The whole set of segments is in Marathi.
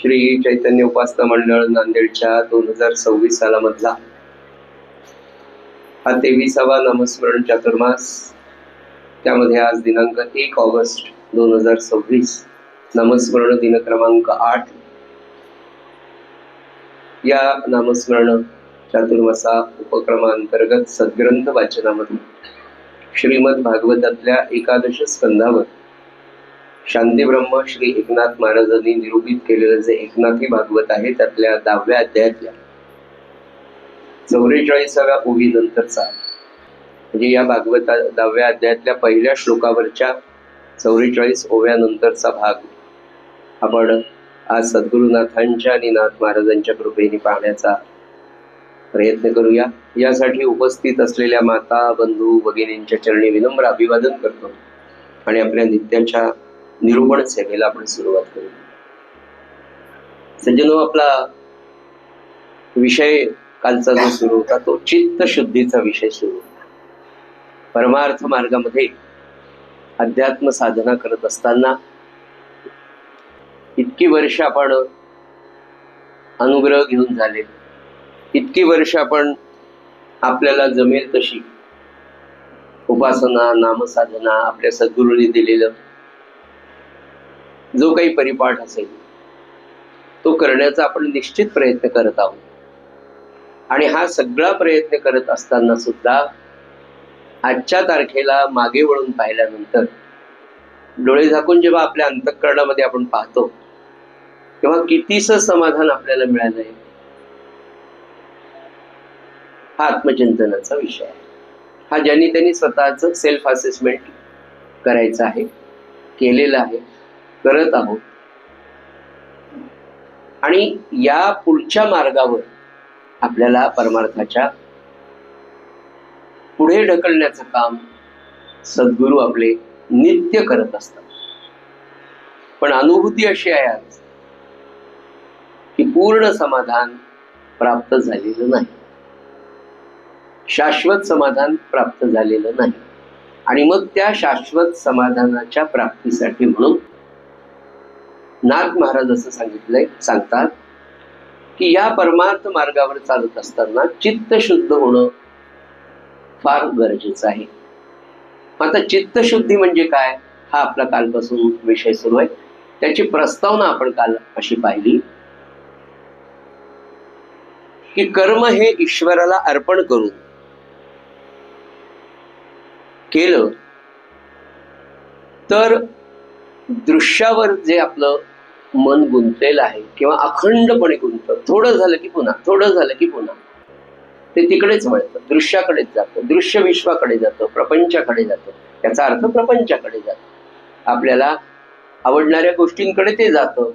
श्री चैतन्य उपासना मंडळ नांदेडच्या 2026 सालामधला हा 23वा नामस्मरण चातुर्मास. त्यामध्ये आज दिनांक 1 ऑगस्ट 2026 नामस्मरण दिन क्रमांक 8. या नामस्मरण चातुर्मासा उपक्रमांतर्गत सद्ग्रंथ वाचनामध्ये श्रीमद भागवतातल्या एकादश स्कंधावर शांतीब्रह्म श्री एकनाथ महाराजांनी निरूपित केलेलं जे एकनाथी भागवत आहे त्यातल्या 10व्या अध्यायातल्या 44व्या ओवीनंतरचा, म्हणजे या भागवता 10व्या अध्यायातल्या पहिल्या श्लोकावरच्या 44 ओव्यानंतरचा भाग आपण आज सद्गुरुनाथांच्या आणि नाथ महाराजांच्या कृपेने पाहण्याचा प्रयत्न करूया. यासाठी उपस्थित असलेल्या माता, बंधू, भगिनींच्या चरणी विनम्र अभिवादन करतो आणि आपल्या नित्याच्या निरूपण सेवेला आपण सुरुवात करू. सज्जनो, आपला विषय कालचा जो सुरू होता तो चित्त शुद्धीचा विषय सुरू होता. परमार्थ मार्गामध्ये अध्यात्म साधना करत असताना इतकी वर्ष आपण अनुग्रह घेऊन झाले, इतकी वर्ष आपण आपल्याला जमेल तशी उपासना, नामसाधना, आपल्या सद्गुरूंनी दिलेलं जो काही परिपाठ असेल तो करण्याचा आपण निश्चित प्रयत्न करत आहोत. आणि हा सगळा प्रयत्न करत असताना सुद्धा आजच्या तारखेला मागे वळून पाहिल्यानंतर डोळे झाकून जेव्हा आपल्या अंतःकरणामध्ये आपण पाहतो तेव्हा कितीसं समाधान आपल्याला मिळालंय, हा आत्मचिंतनाचा विषय आहे. हा ज्यांनी त्यांनी स्वतःच सेल्फ असेसमेंट करायचं आहे, केलेलं आहे, करत आहोत. आणि या पुढच्या मार्गावर आपल्याला परमार्थाच्या पुढे ढकलण्याचं काम सद्गुरू आपले नित्य करत असतात. पण अनुभूती अशी आहे आज की पूर्ण समाधान प्राप्त झालेलं नाही, शाश्वत समाधान प्राप्त झालेलं नाही. आणि मग त्या शाश्वत समाधानाच्या प्राप्तीसाठी म्हणून नाथ महाराज असं सांगतात की या परमार्थ मार्गावर चालत असताना चित्त शुद्ध होणं फार गरजेचं आहे. आता चित्तशुद्धी म्हणजे काय, हा आपला कालपासून विषय सुरू आहे. त्याची प्रस्तावना आपण काल अशी पाहिली की कर्म हे ईश्वराला अर्पण करून केलं तर दृश्यावर जे आपलं मन गुंतलेलं आहे किंवा अखंडपणे गुंतलं, थोडं झालं की पुन्हा, थोडं झालं की पुन्हा ते तिकडेच वळतं, दृश्याकडेच जातं, दृश्य विश्वाकडे जातं, प्रपंचाकडे जातं. याचा अर्थ प्रपंचाकडे जातं, आपल्याला आवडणाऱ्या गोष्टींकडे ते जातं,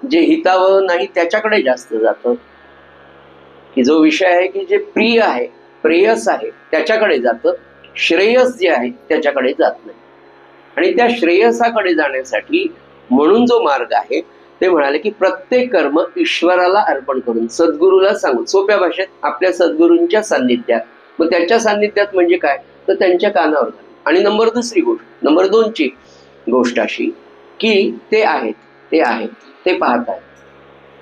जे हितावं नाही त्याच्याकडे जास्त जातं, की जो विषय आहे की जे प्रिय आहे, प्रेयस आहे त्याच्याकडे जातं, श्रेयस जे आहे त्याच्याकडे जात नाही. आणि त्या श्रेयसाकडे जाण्यासाठी म्हणून जो मार्ग आहे ते म्हणाले की प्रत्येक कर्म ईश्वराला अर्पण करून सद्गुरूला सांगून, सोप्या भाषेत आपल्या सद्गुरूंच्या सान्निध्यात. मग त्यांच्या सान्निध्यात म्हणजे काय, तर त्यांच्या कानावर. आणि दुसरी गोष्ट, नंबर 2ची गोष्ट अशी की ते आहेत, ते आहेत, ते पाहत आहेत,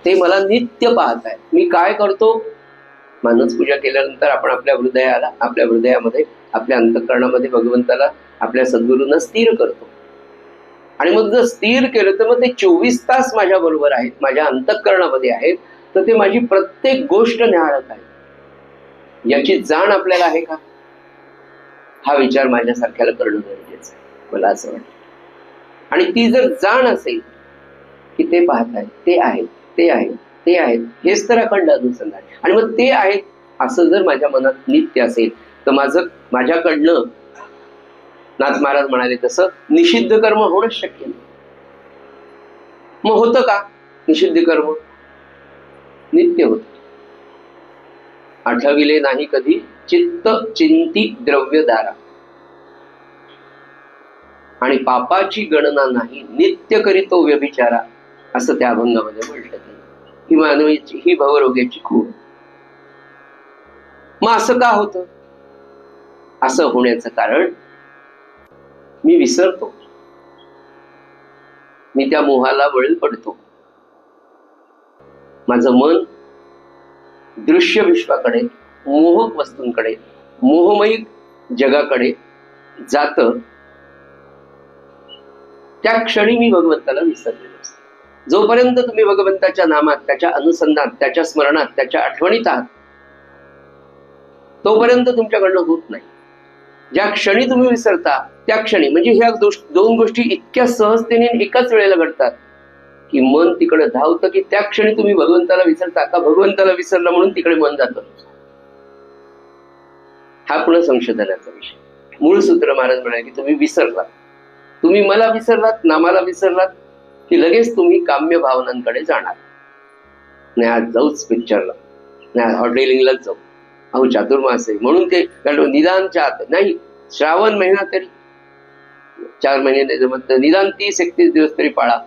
ते मला नित्य पाहत आहेत. मी काय करतो, मानस पूजा केल्यानंतर आपण आपल्या हृदयामध्ये, आपल्या अंतःकरणामध्ये भगवंताला, आपल्या सद्गुरूंना स्थिर करतो. आणि मग जर स्थिर केलं तर मग ते 24 तास माझ्या बरोबर आहेत, माझ्या अंतःकरणामध्ये आहेत, तर ते माझी प्रत्येक गोष्ट निहाळत आहे. याची जाण आपल्याला आहे का, हा विचार माझ्यासारख्याला करणं गरजेचं आहे, मला असं वाटतं. आणि ती जर जाण असेल की ते पाहत आहेत, ते आहेत, ते आहेत, ते आहेत, हेच तर अखंड अनुसंधान. आणि मग ते आहेत असं जर माझ्या मनात नित्य असेल तर माझ्याकडनं नाथ महाराज म्हणाले तसं निषिद्ध कर्म होणं शक्य नाही. मग होतं का निषिद्ध कर्म, नित्य होत. आठविले नाही कधी चित्त चिंती द्रव्यधारा, आणि पापाची गणना नाही नित्य करीतो व्यभिचारा, असं त्या अभंगामध्ये म्हटलं. ही मानवीची, ही भवरोग्याची खूप. मग असं का होतं, असं होण्याचं कारण मी विसरतो, मी त्या मोहाला बळी पडतो. माझं मन दृश्य विश्वाकडे, मोहक वस्तूंकडे, मोहमयी जगाकडे जातं, त्या क्षणी मी भगवंताला विसरलेलो असतो. जोपर्यंत तुम्ही भगवंताच्या नामात, त्याच्या अनुसंधानात, त्याच्या स्मरणात, त्याच्या आठवणीत आहात, तोपर्यंत तुमच्याकडनं होत नाही. ज्या क्षणी तुम्ही विसरता त्या क्षणी, म्हणजे ह्या दोन गोष्टी इतक्या सहजतेने एकाच वेळेला घडतात की मन तिकडे धावतं, की त्या क्षणी तुम्ही भगवंताला विसरता का भगवंताला विसरला म्हणून तिकडे मन जातं. हा पुन्हा संशोधनाचा विषय. मूळ सूत्र महाराज म्हणाले की तुम्ही विसरलात, तुम्ही मला विसरलात, नामाला विसरलात की लगेच तुम्ही काम्य भावनांकडे जाणार. नाही आज जाऊच पिक्चरला, नाही हॉटेलिंगलाच जाऊ, अहो चातुर्मास आहे म्हणून ते निदान नाही, श्रावण महिना तरी 4 महिने नाही जमत तर निदान 30-31 दिवस तरी पाळा.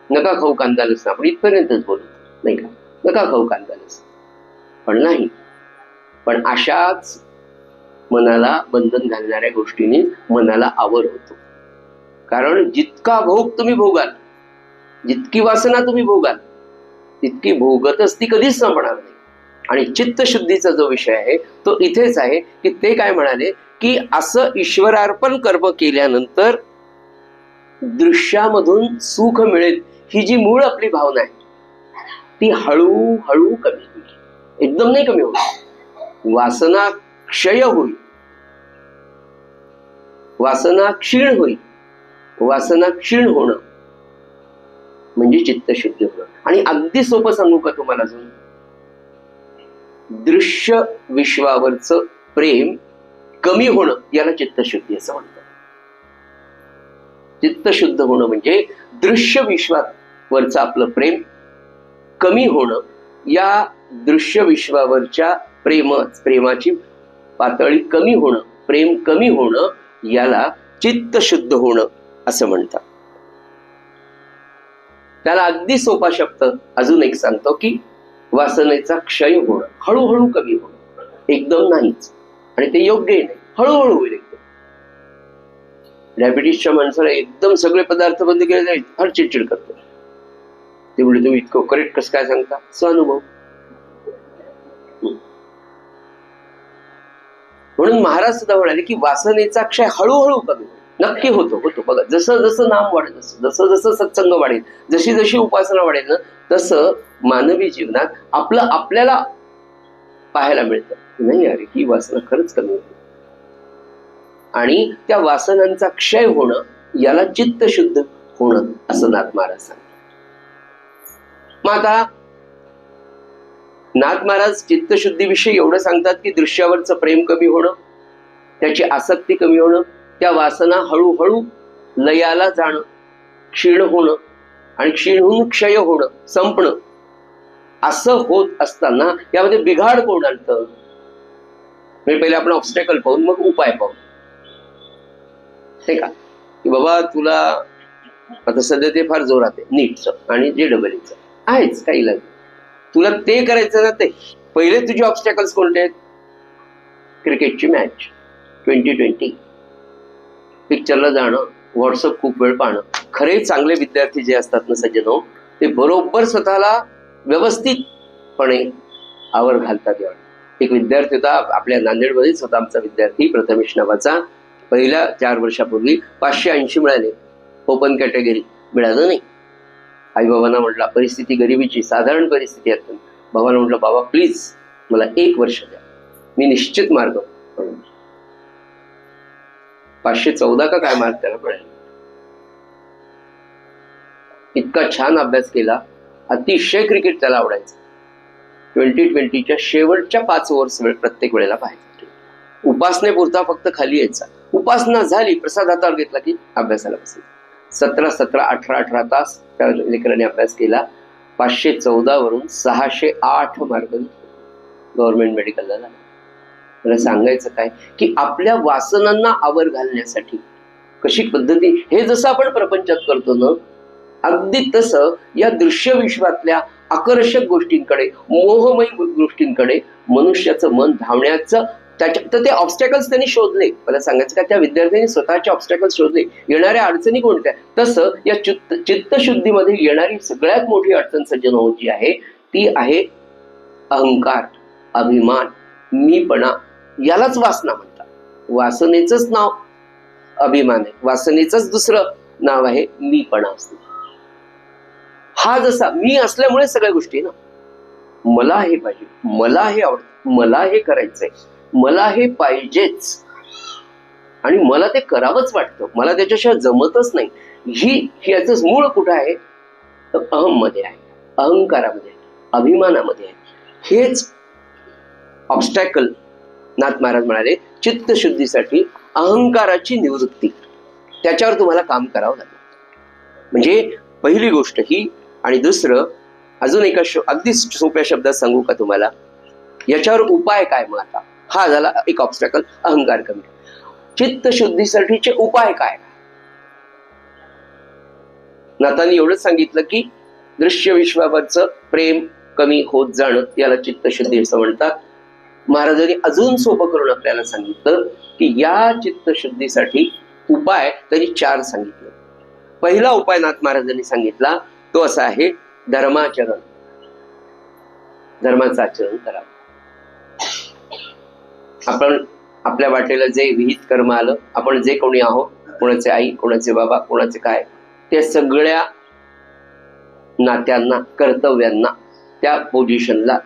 नका खाऊ कांदा लसूण, आपण इथपर्यंतच बोलतो नाही का, नका खाऊ कांदा लसूण. पण नाही, पण अशाच मनाला बंधन घालणाऱ्या गोष्टीने मनाला आवर होतो. कारण जितका भोग तुम्ही भोगाल, जितकी वासना तुम्ही भोगाल, तितकी भोगतच ती कधीच संपणार नाही. आणि चित्तशुद्धीचा जो विषय आहे तो इथेच आहे की ते काय म्हणाले की असं ईश्वरार्पण कर्म केल्यानंतर दृश्यामधून सुख मिळेल ही जी मूळ आपली भावना आहे ती हळूहळू कमी होईल. एकदम नाही कमी होईल, वासना क्षय होईल, वासना क्षीण होईल. वासना क्षीण होणं म्हणजे चित्तशुद्धी होणं. आणि अगदी सोपं सांगू का तुम्हाला, अजून दृश्य विश्वावरचं प्रेम कमी होणं याला चित्तशुद्धी असं म्हणतात. चित्तशुद्ध होणं म्हणजे दृश्य विश्वावरचं आपलं प्रेम कमी होणं. या दृश्य विश्वावरच्या प्रेमाची पातळी कमी होणं, प्रेम कमी होणं याला चित्तशुद्ध होणं असं म्हणतात. त्याला अगदी सोपा शब्द अजून एक सांगतो की वासनेचा क्षय होणं, हळूहळू कमी होणं, एकदम नाहीच. आणि ते योग्य नाही, हळूहळू होईल. एकदम डायबिटीसच्या माणसाला एकदम सगळे पदार्थ बंद केले जाईल, फार चिडचिड करतो. ते म्हणजे तुम्ही इतकं करेक्ट कसं काय सांगता, स्वानुभव. म्हणून महाराज सुद्धा म्हणाले की वासनेचा क्षय हळूहळू कमी होईल. नक्की होतो बघा, जसं जसं नाम वाढेल, जसं जसं सत्संग वाढेल, जशी जशी उपासना वाढेल ना, तसं मानवी जीवनात आपल्याला पाहायला मिळतं नाही अरे ही वासना खरंच कमी होते. आणि त्या वासनांचा क्षय होणं याला चित्तशुद्ध होणं असं नाथ महाराज सांगतात. मग आता नाथ महाराज चित्तशुद्धीविषयी एवढं सांगतात की दृश्यावरचं प्रेम कमी होणं, त्याची आसक्ती कमी होणं, त्या वासना हळूहळू लयाला जाणं, क्षीण होणं, आणि क्षीण होऊन क्षय होणं, संपणं, असं होत असताना यामध्ये बिघाड कोण आणतं? म्हणजे पहिले आपण ऑब्स्टॅकल पाहून मग उपाय पाहू, नाही का? की बाबा तुला आता सध्या ते फार जोरात आहे नीटचं आणि JEEचं आहेच, काही लागेल तुला ते करायचं ना, ते पहिले तुझे ऑब्स्टॅकल्स कोणते आहेत? क्रिकेटची मॅच, 2020, पिक्चरला जाणं, व्हॉट्सअप खूप वेळ पाहणं. खरे चांगले विद्यार्थी जे असतात ना सज्जनो, ते बरोबर स्वतःला व्यवस्थितपणे आवर घालतात. एक विद्यार्थी होता आपल्या नांदेडमध्येच होता आमचा विद्यार्थी, प्रथमेश नावाचा. पहिल्या 4 वर्षापूर्वी 580 मिळाले, ओपन कॅटेगरी. मिळालं नाही. आई बाबांना म्हटलं, परिस्थिती गरिबीची साधारण परिस्थिती आहे, बाबांना म्हटलं बाबा प्लीज मला 1 वर्ष द्या, मी निश्चित मार्ग. 514 का काय मार्क त्याला पडेल. इतका छान अभ्यास केला, अतिशय क्रिकेट त्याला आवडायचं. 2020च्या शेवटच्या 5 ओव्हर्स प्रत्येक वेळेला पाहायचं. उपासनेपुरता फक्त खाली यायचा, उपासना झाली प्रसाद हातावर घेतला की अभ्यासाला बसायचा. 17, 18 तास त्या लेकराने अभ्यास केला. 514 वरून 608 मार्क गव्हर्नमेंट मेडिकलला झाला. मला सांगायचं काय की आपल्या वासनांना आवर घालण्यासाठी कशी पद्धती, हे जसं आपण प्रपंचात करतो ना, अगदी तसं या दृश्य विश्वातल्या आकर्षक गोष्टींकडे, मोहमयी गोष्टींकडे मनुष्याचं मन धावण्याचं, तर ते ऑब्स्टॅकल्स त्यांनी शोधले. मला सांगायचं का, त्या विद्यार्थ्यांनी स्वतःचे ऑब्स्टॅकल्स शोधले. येणाऱ्या अडचणी कोणत्या? तसं या चित्तशुद्धीमध्ये येणारी सगळ्यात मोठी अडचण सज्जन जी आहे ती आहे अहंकार, अभिमान, मीपणा. यालाच वासना म्हणतात. वासनेचंच नाव अभिमान आहे, वासनेचंच दुसरं नाव आहे मीपणा असतो. हा जसा मी असल्यामुळे सगळ्या गोष्टी ना, मला हे पाहिजे, मला हे आवडतं, मला हे करायचंय, मला हे पाहिजेच आणि मला ते करावंच वाटतं, मला त्याच्याशिवाय जमतच नाही, ही याच मूळ कुठं आहे तर अहम मध्ये आहे, अहंकारामध्ये आहे, अभिमानामध्ये आहे. हेच ऑब्स्टॅकल नाथ महाराज म्हणाले चित्तशुद्धीसाठी अहंकाराची निवृत्ती, त्याच्यावर तुम्हाला काम करावं लागेल. म्हणजे पहिली गोष्ट ही. आणि दुसरं अजून एका अगदी सोप्या शब्दात सांगू का तुम्हाला, याच्यावर उपाय काय? मग आता हा झाला एक ऑब्स्टॅकल, अहंकार कमी. चित्तशुद्धीसाठीचे उपाय काय? नाथांनी एवढंच सांगितलं की दृश्य विश्वावरचं प्रेम कमी होत जाणं याला चित्तशुद्धी असं म्हणतात. महाराजांनी अजून सोपं करून आपल्याला सांगितलं की या चित्तशुद्धीसाठी उपाय त्यांनी 4 सांगितले. पहिला उपाय नाथ महाराजांनी सांगितला तो असा आहे धर्माचरण, धर्माचं आचरण करावं. आपण आपल्या वाटेला जे विहित कर्म आलं, आपण जे कोणी आहोत, कोणाचे आई, कोणाचे बाबा, कोणाचे काय, त्या सगळ्या नात्यांना, कर्तव्यांना, त्या पोझिशनला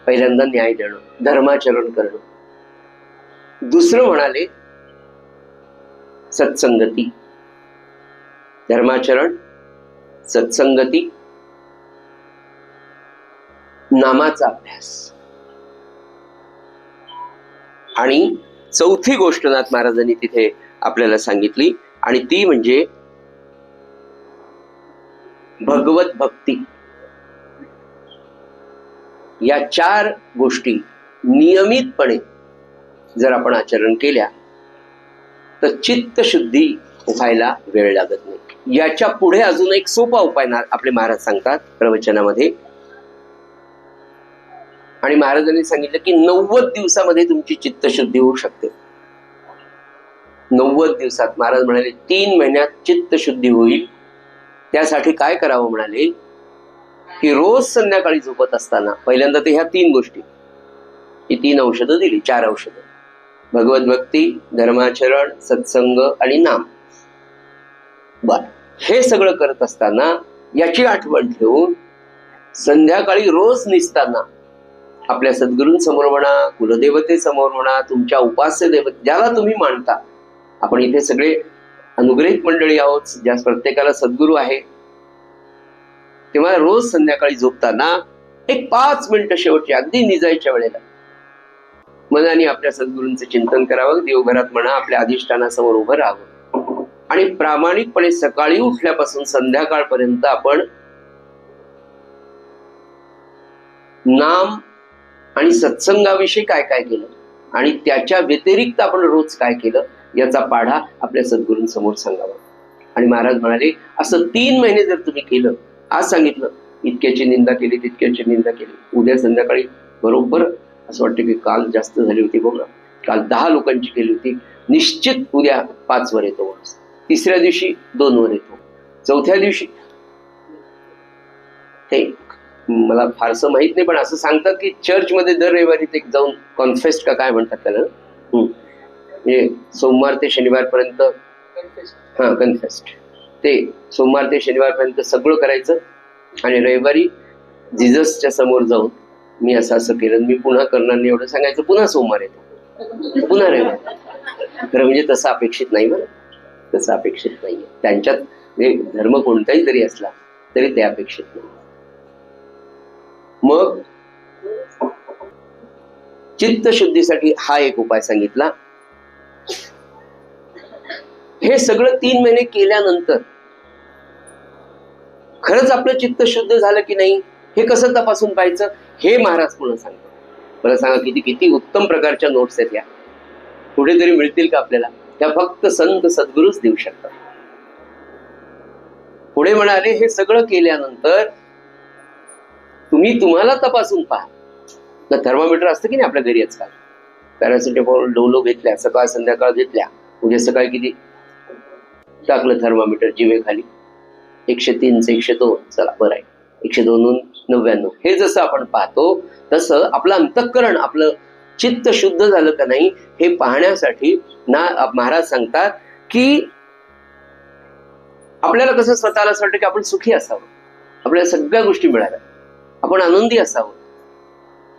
पहिल्यांदा न्याय देणं, धर्माचरण करणं. दुसरं म्हणाले सत्संगती. धर्माचरण, सत्संगती, नामाचा अभ्यास. आणि चौथी गोष्ट नाथ महाराजांनी तिथे आपल्याला सांगितली आणि ती म्हणजे भगवत भक्ती. या 4 गोष्टी नियमितपणे जर आपण आचरण केल्या तर चित्तशुद्धी व्हायला वेळ लागत नाही. याच्या पुढे अजून एक सोपा उपाय आपले महाराज सांगतात प्रवचनामध्ये. आणि महाराजांनी सांगितलं की 90 दिवसामध्ये तुमची चित्तशुद्धी होऊ शकते. 90 दिवसात. महाराज म्हणाले 3 महिन्यात चित्तशुद्धी होईल. त्यासाठी काय करावं म्हणाले की रोज संध्याकाळी झोपत असताना पहिल्यांदा ते ह्या 3 गोष्टी, ही 3 औषधं दिली, 4 औषधं, भगवत भक्ती, धर्माचरण, सत्संग आणि नाम. बर, हे सगळं करत असताना याची आठवण ठेवून संध्याकाळी रोज निसताना आपल्या सद्गुरूंसमोर म्हणा, कुलदेवतेसमोर म्हणा, तुमच्या उपास्य देवते ज्याला तुम्ही मानता, आपण इथे सगळे अनुग्रहित मंडळी आहोत, ज्या प्रत्येकाला सद्गुरू आहे, तेव्हा रोज संध्याकाळी झोपताना एक 5 मिनिटं शेवटची अगदी निजायच्या वेळेला मनाने आपल्या सद्गुरूंचे चिंतन करावं. देवघरात म्हणा, आपल्या अधिष्ठानासमोर उभं राहावं आणि प्रामाणिकपणे सकाळी उठल्यापासून संध्याकाळपर्यंत आपण नाम आणि सत्संगाविषयी काय काय केलं आणि त्याच्या व्यतिरिक्त आपण रोज काय केलं याचा पाढा आपल्या सद्गुरूंसमोर सांगावा. आणि महाराज म्हणाले असं 3 महिने जर तुम्ही केलं, आज सांगितलं इतक्याची निंदा केली, तितक्याची निंदा केली, उद्या संध्याकाळी बरोबर असं वाटतं की काल जास्त झाली होती बघा, काल 10 लोकांची केली होती, निश्चित उद्या 5 वर येतो, 3ऱ्या दिवशी 2 वर येतो, 4थ्या दिवशी ते मला फारसं माहित नाही, पण असं सांगतात की चर्चमध्ये दर रविवारी ते जाऊन कॉन्फेस्ट का काय म्हणतात त्याला, म्हणजे सोमवार ते शनिवारपर्यंत, हा कन्फेस्ट, ते सोमवार ते शनिवारपर्यंत सगळं करायचं आणि रविवारी जिजसच्या समोर जाऊन मी असं असं केलं, मी पुन्हा करणार नाही एवढं सांगायचं, पुन्हा सोमवार येतो, पुन्हा रविवार. खरं म्हणजे तसं अपेक्षित नाही बरं, तसं अपेक्षित नाहीये त्यांच्यात. धर्म कोणताही जरी असला तरी ते अपेक्षित नाही. मग चित्तशुद्धीसाठी हा एक उपाय सांगितला. हे सगळं 3 महिने केल्यानंतर खरंच आपलं चित्त शुद्ध झालं की नाही हे कसं तपासून पाहायचं हे महाराज पुन्हा सांगतात. मला सांगा किती किती उत्तम प्रकारच्या नोट्स आहेत या, कुठेतरी मिळतील का आपल्याला? त्या फक्त संत सद्गुरूच देऊ शकतात. पुढे म्हणाले हे सगळं केल्यानंतर तुम्ही तुम्हाला तपासून पहा. तर थर्मामीटर असतं की नाही आपल्या घरी आजकाल, पॅरासिटामॉल डोलो घेतल्या, सकाळ संध्याकाळ घेतल्या, उद्या सकाळी किती टाकलं थर्मामीटर जिवेखाली, 103 102, चला बरं आहे, 102 99. हे जसं आपण पाहतो तसं आपलं अंतःकरण, आपलं चित्त शुद्ध झालं का नाही हे पाहण्यासाठी महाराज सांगतात की आपल्याला कसं स्वतःला असं वाटतं की आपण सुखी असावं, आपल्याला सगळ्या गोष्टी मिळाव्या, आपण आनंदी असावं,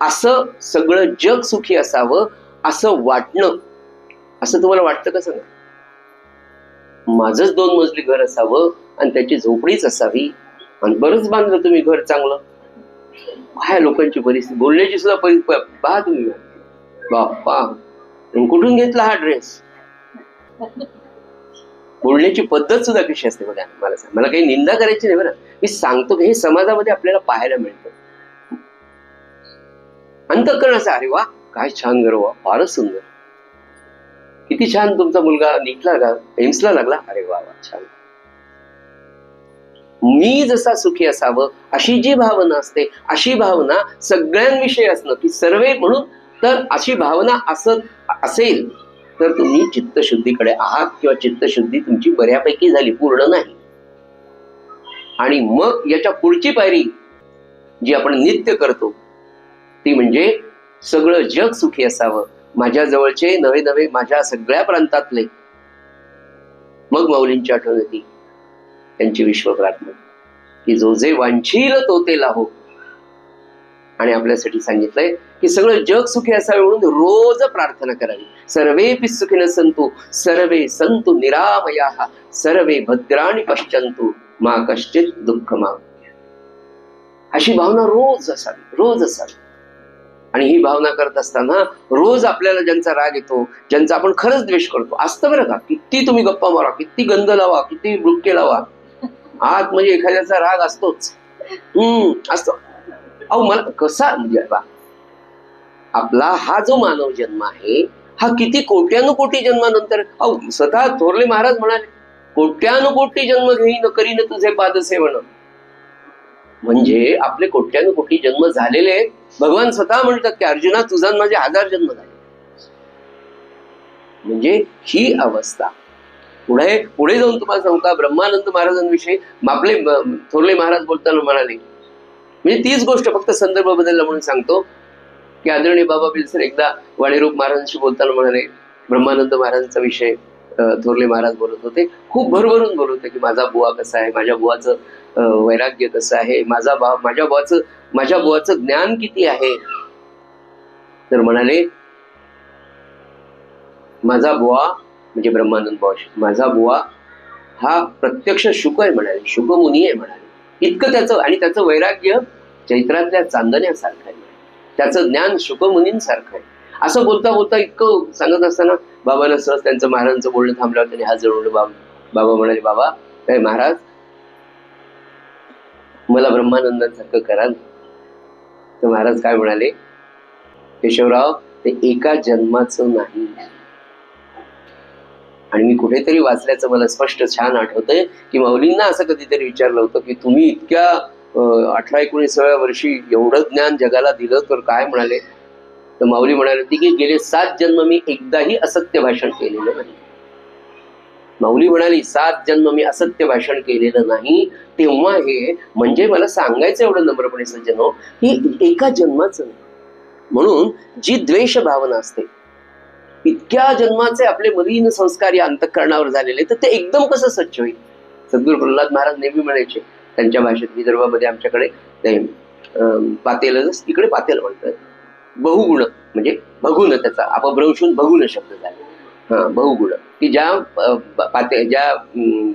असं सगळं जग सुखी असावं असं वाटणं. असं तुम्हाला वाटतं का सांगा? माझंच 2 मजली घर असावं आणि त्याची झोपडीच असावी आणि बरंच बांधलं तुम्ही घर चांगलं. काय लोकांची परिस्थिती, बोलण्याची सुद्धा पहा तुम्ही. बाप्पा कुठून घेतला हा ड्रेस, बोलण्याची पद्धत सुद्धा कशी असते बघा. मला सांग, मला काही निंदा करायची नाही बरं, मी सांगतो की हे समाजामध्ये आपल्याला पाहायला मिळतं. अंतःकरण असं, अरे वा काय छान घर, वा फारच सुंदर, किती छान तुमचा मुलगा नीटला का एम्सला लागला, अरे वा वा छान. मी जसा सुखी असावं अशी जी भावना असते, अशी भावना सगळ्यांविषयी असणं की सर्वे म्हणून, तर अशी भावना असेल तर तुम्ही चित्तशुद्धीकडे आहात किंवा चित्तशुद्धी तुमची बऱ्यापैकी झाली, पूर्ण नाही. आणि मग याच्या पुढची पायरी जी आपण नित्य करतो ती म्हणजे सगळं जग सुखी असावं, माझ्या जवळचे नवे नवे, माझ्या सगळ्या प्रांतातले. मग माऊलींची आठवण येते, त्यांची विश्व प्रार्थना की जो जे वांछील तो ते लाहो. आणि आपल्यासाठी सांगितलंय की सगळं जग सुखी असावे म्हणून रोज प्रार्थना करावी. सर्वेपि सुखिनः सन्तु सर्वे सन्तु निरामयाः सर्वे भद्राणि पश्यन्तु मा कश्चित् दुःखमा. अशी भावना रोज असावी, रोज असावी. आणि ही भावना करत असताना रोज आपल्याला ज्यांचा राग येतो, ज्यांचा आपण खरंच द्वेष करतो, असतं बरं का, किती तुम्ही गप्पा मारा, किती गंध लावा, किती बुक्के लावा, आत म्हणजे एखाद्याचा राग असतोच. असतो. अहो मला कसा म्हणजे आपला हा जो मानव जन्म आहे हा किती कोट्यानुकोटी जन्मानंतर, अहो स्वतः थोरले महाराज म्हणाले कोट्यानुकोटी जन्म घेईन करीन तुझे पादसेवन. म्हणजे आपले कोट्यानुकोटी जन्म झालेले आहेत. भगवान स्वतः म्हणतात की अर्जुना तुझा माझे 1000 जन्म झाले. म्हणजे ही अवस्था पुढे जाऊन तुम्हाला सांगू का, ब्रह्मानंद महाराजांविषयी आपले थोरले महाराज बोलताना म्हणाले, म्हणजे तीच गोष्ट फक्त संदर्भ बदलला म्हणून सांगतो की आदरणीय बाबा बिलसर एकदा वाणीरूप महाराजांशी बोलताना म्हणाले, ब्रह्मानंद महाराजांचा विषय थोरले महाराज बोलत होते, खूप भरभरून बोलत होते की माझा बुवा कसा आहे, माझ्या बुवाचं वैराग्य कसं आहे, माझ्या बुवाचं ज्ञान किती आहे. तर म्हणाले माझा बुवा म्हणजे ब्रह्मानंद बुवा, माझा बुवा हा प्रत्यक्ष शुक आहे म्हणाले, शुकमुनी आहे म्हणाले. इतकं त्याचं, आणि त्याचं वैराग्य चैत्रातल्या चांदण्यासारखं आहे, त्याचं ज्ञान शुकमुनींसारखं आहे. असं बोलता बोलता इतकं सांगत असताना बाबांना सहज त्यांचं महाराजांचं बोलणं थांबल्यावर त्यांनी हात जोडले. बाबा म्हणाले, बाबा काय महाराज मला ब्रह्मानंदांसारखं कराल. तर महाराज काय म्हणाले, केशवराव ते एका जन्माचं नाही. आणि मी कुठेतरी वाचल्याचं मला स्पष्ट छान आठवतंय की माऊलींना असं कधीतरी विचारलं होतं की तुम्ही इतक्या 18-19व्या वर्षी एवढं ज्ञान जगाला दिलं तर काय म्हणाले. तर माऊली म्हणाले होती की गेले 7 जन्म मी एकदाही असत्य भाषण केलेलं नाही. माऊली म्हणाली 7 जन्म मी असत्य भाषण केलेलं नाही. तेव्हा हे म्हणजे मला सांगायचं एवढं नम्रपणे सज्जनो ही एका जन्माचं नाही. म्हणून जी द्वेष भावना असते, इतक्या जन्माचे आपले मलिन संस्कार या अंतःकरणावर झालेले, तर ते एकदम कसं स्वच्छ होईल. सद्गुरू प्रल्हाद महाराज नेहमी म्हणायचे त्यांच्या भाषेत, विदर्भामध्ये आमच्याकडे ते पातेल, इकडे पातेल म्हणतात, बहुगुण म्हणजे भगुण, त्याचा अपभ्रंशून भगुण शब्द झाले. बहुगुण की ज्या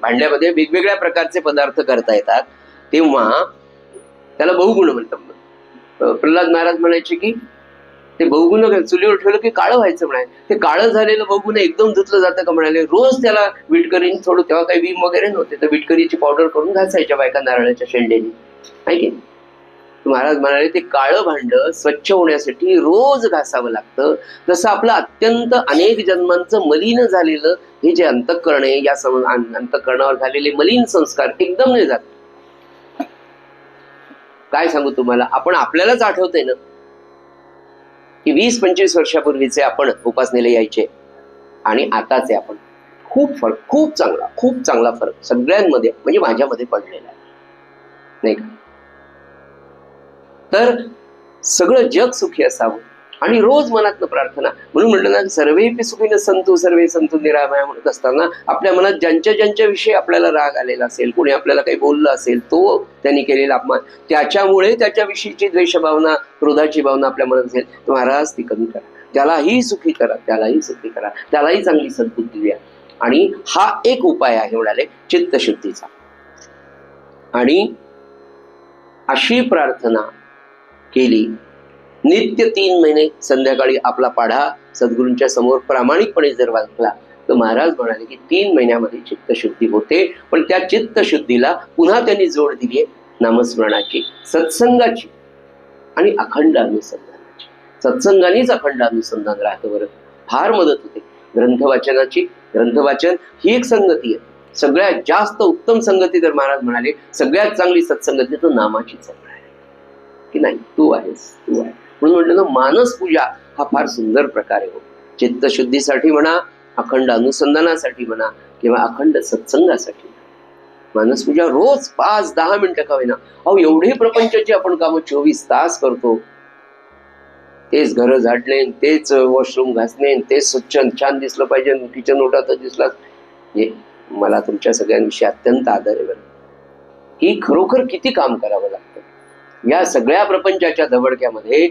भांड्यामध्ये वेगवेगळ्या प्रकारचे पदार्थ करता येतात तेव्हा त्याला बहुगुण म्हणतात. प्रल्हाद महाराज म्हणायचे की ते बहुगुण चुलीवर ठेवलं की काळं व्हायचं म्हणाले. ते काळं झालेलं बहुगुण एकदम धुतलं जातं का म्हणाले. रोज त्याला विटकरीने थोडं, तेव्हा काही विम वगैरे नव्हते, तर विटकरीची पावडर करून घासायच्या बायका नारळाच्या शेंडेने, आहे की. महाराज म्हणाले ते काळं भांड स्वच्छ होण्यासाठी रोज घासावं लागतं. तसं आपलं अत्यंत अनेक जन्मांचं मलिन झालेलं हे जे अंतःकरण आहे, या अंतःकरणावर झालेले मलिन संस्कार एकदम नाही जात. काय सांगू तुम्हाला, आपण आपल्यालाच आठवतंय ना की 20-25 वर्षापूर्वीचे आपण उपासनेला यायचे आणि आताचे आपण, खूप फरक, खूप चांगला फरक सगळ्यांमध्ये, म्हणजे माझ्यामध्ये पडलेला आहे नाही का. तर सगळं जग सुखी असावं. आणि रोज मनातनं प्रार्थना, म्हणून म्हटलं ना, सर्वेपि सुखीन संतु सर्वे संतु निरामया म्हणत असताना आपल्या मनात ज्यांच्या ज्यांच्या विषयी आपल्याला राग आलेला असेल, कोणी आपल्याला काही बोललं असेल, तो त्यांनी केलेला अपमान, त्याच्यामुळे त्याच्याविषयीची द्वेषभावना, क्रोधाची भावना आपल्या मनात असेल, तर महाराज ती कमी करा, त्यालाही सुखी करा, त्यालाही सुखी करा, त्यालाही चांगली सद्बुद्धी द्या. आणि हा एक उपाय आहे म्हणाले चित्तशुद्धीचा. आणि अशी प्रार्थना केली नित्य 3 महिने संध्याकाळी आपला पाढा सद्गुरूंच्या समोर प्रामाणिकपणे जर वाचला, तर महाराज म्हणाले की 3 महिन्यामध्ये चित्तशुद्धी होते. पण त्या चित्तशुद्धीला पुन्हा त्यांनी जोड दिली आहे नामस्मरणाची, सत्संगाची आणि अखंड अनुसंधानाची. सत्संगानेच अखंड अनुसंधान राहतं बरं, फार मदत होते. ग्रंथवाचनाची, ग्रंथवाचन ही एक संगती आहे. सगळ्यात जास्त उत्तम संगती जर महाराज म्हणाले सगळ्यात चांगली सत्संगती तर नामाचीच आहे की नाही, तू आहेस, तू आहे. म्हणून म्हटलं ना, मानस पूजा हा फार सुंदर प्रकारे हो. चित्तशुद्धीसाठी म्हणा, अखंड अनुसंधानासाठी म्हणा, किंवा अखंड सत्संगासाठी. मानस पूजा रोज 5-10 मिनिटं का होईना. अहो, एवढे प्रपंचाची आपण कामं 24 तास करतो. तेच घर झाडणे, तेच वॉशरूम घासणे, तेच स्वच्छ छान दिसलं पाहिजे, किचन ओटातच दिसला. मला तुमच्या सगळ्यांविषयी अत्यंत आदर आहे बरं, की खरोखर किती काम करावं लागतं या सगळ्या प्रपंचाच्या धबडक्यामध्ये,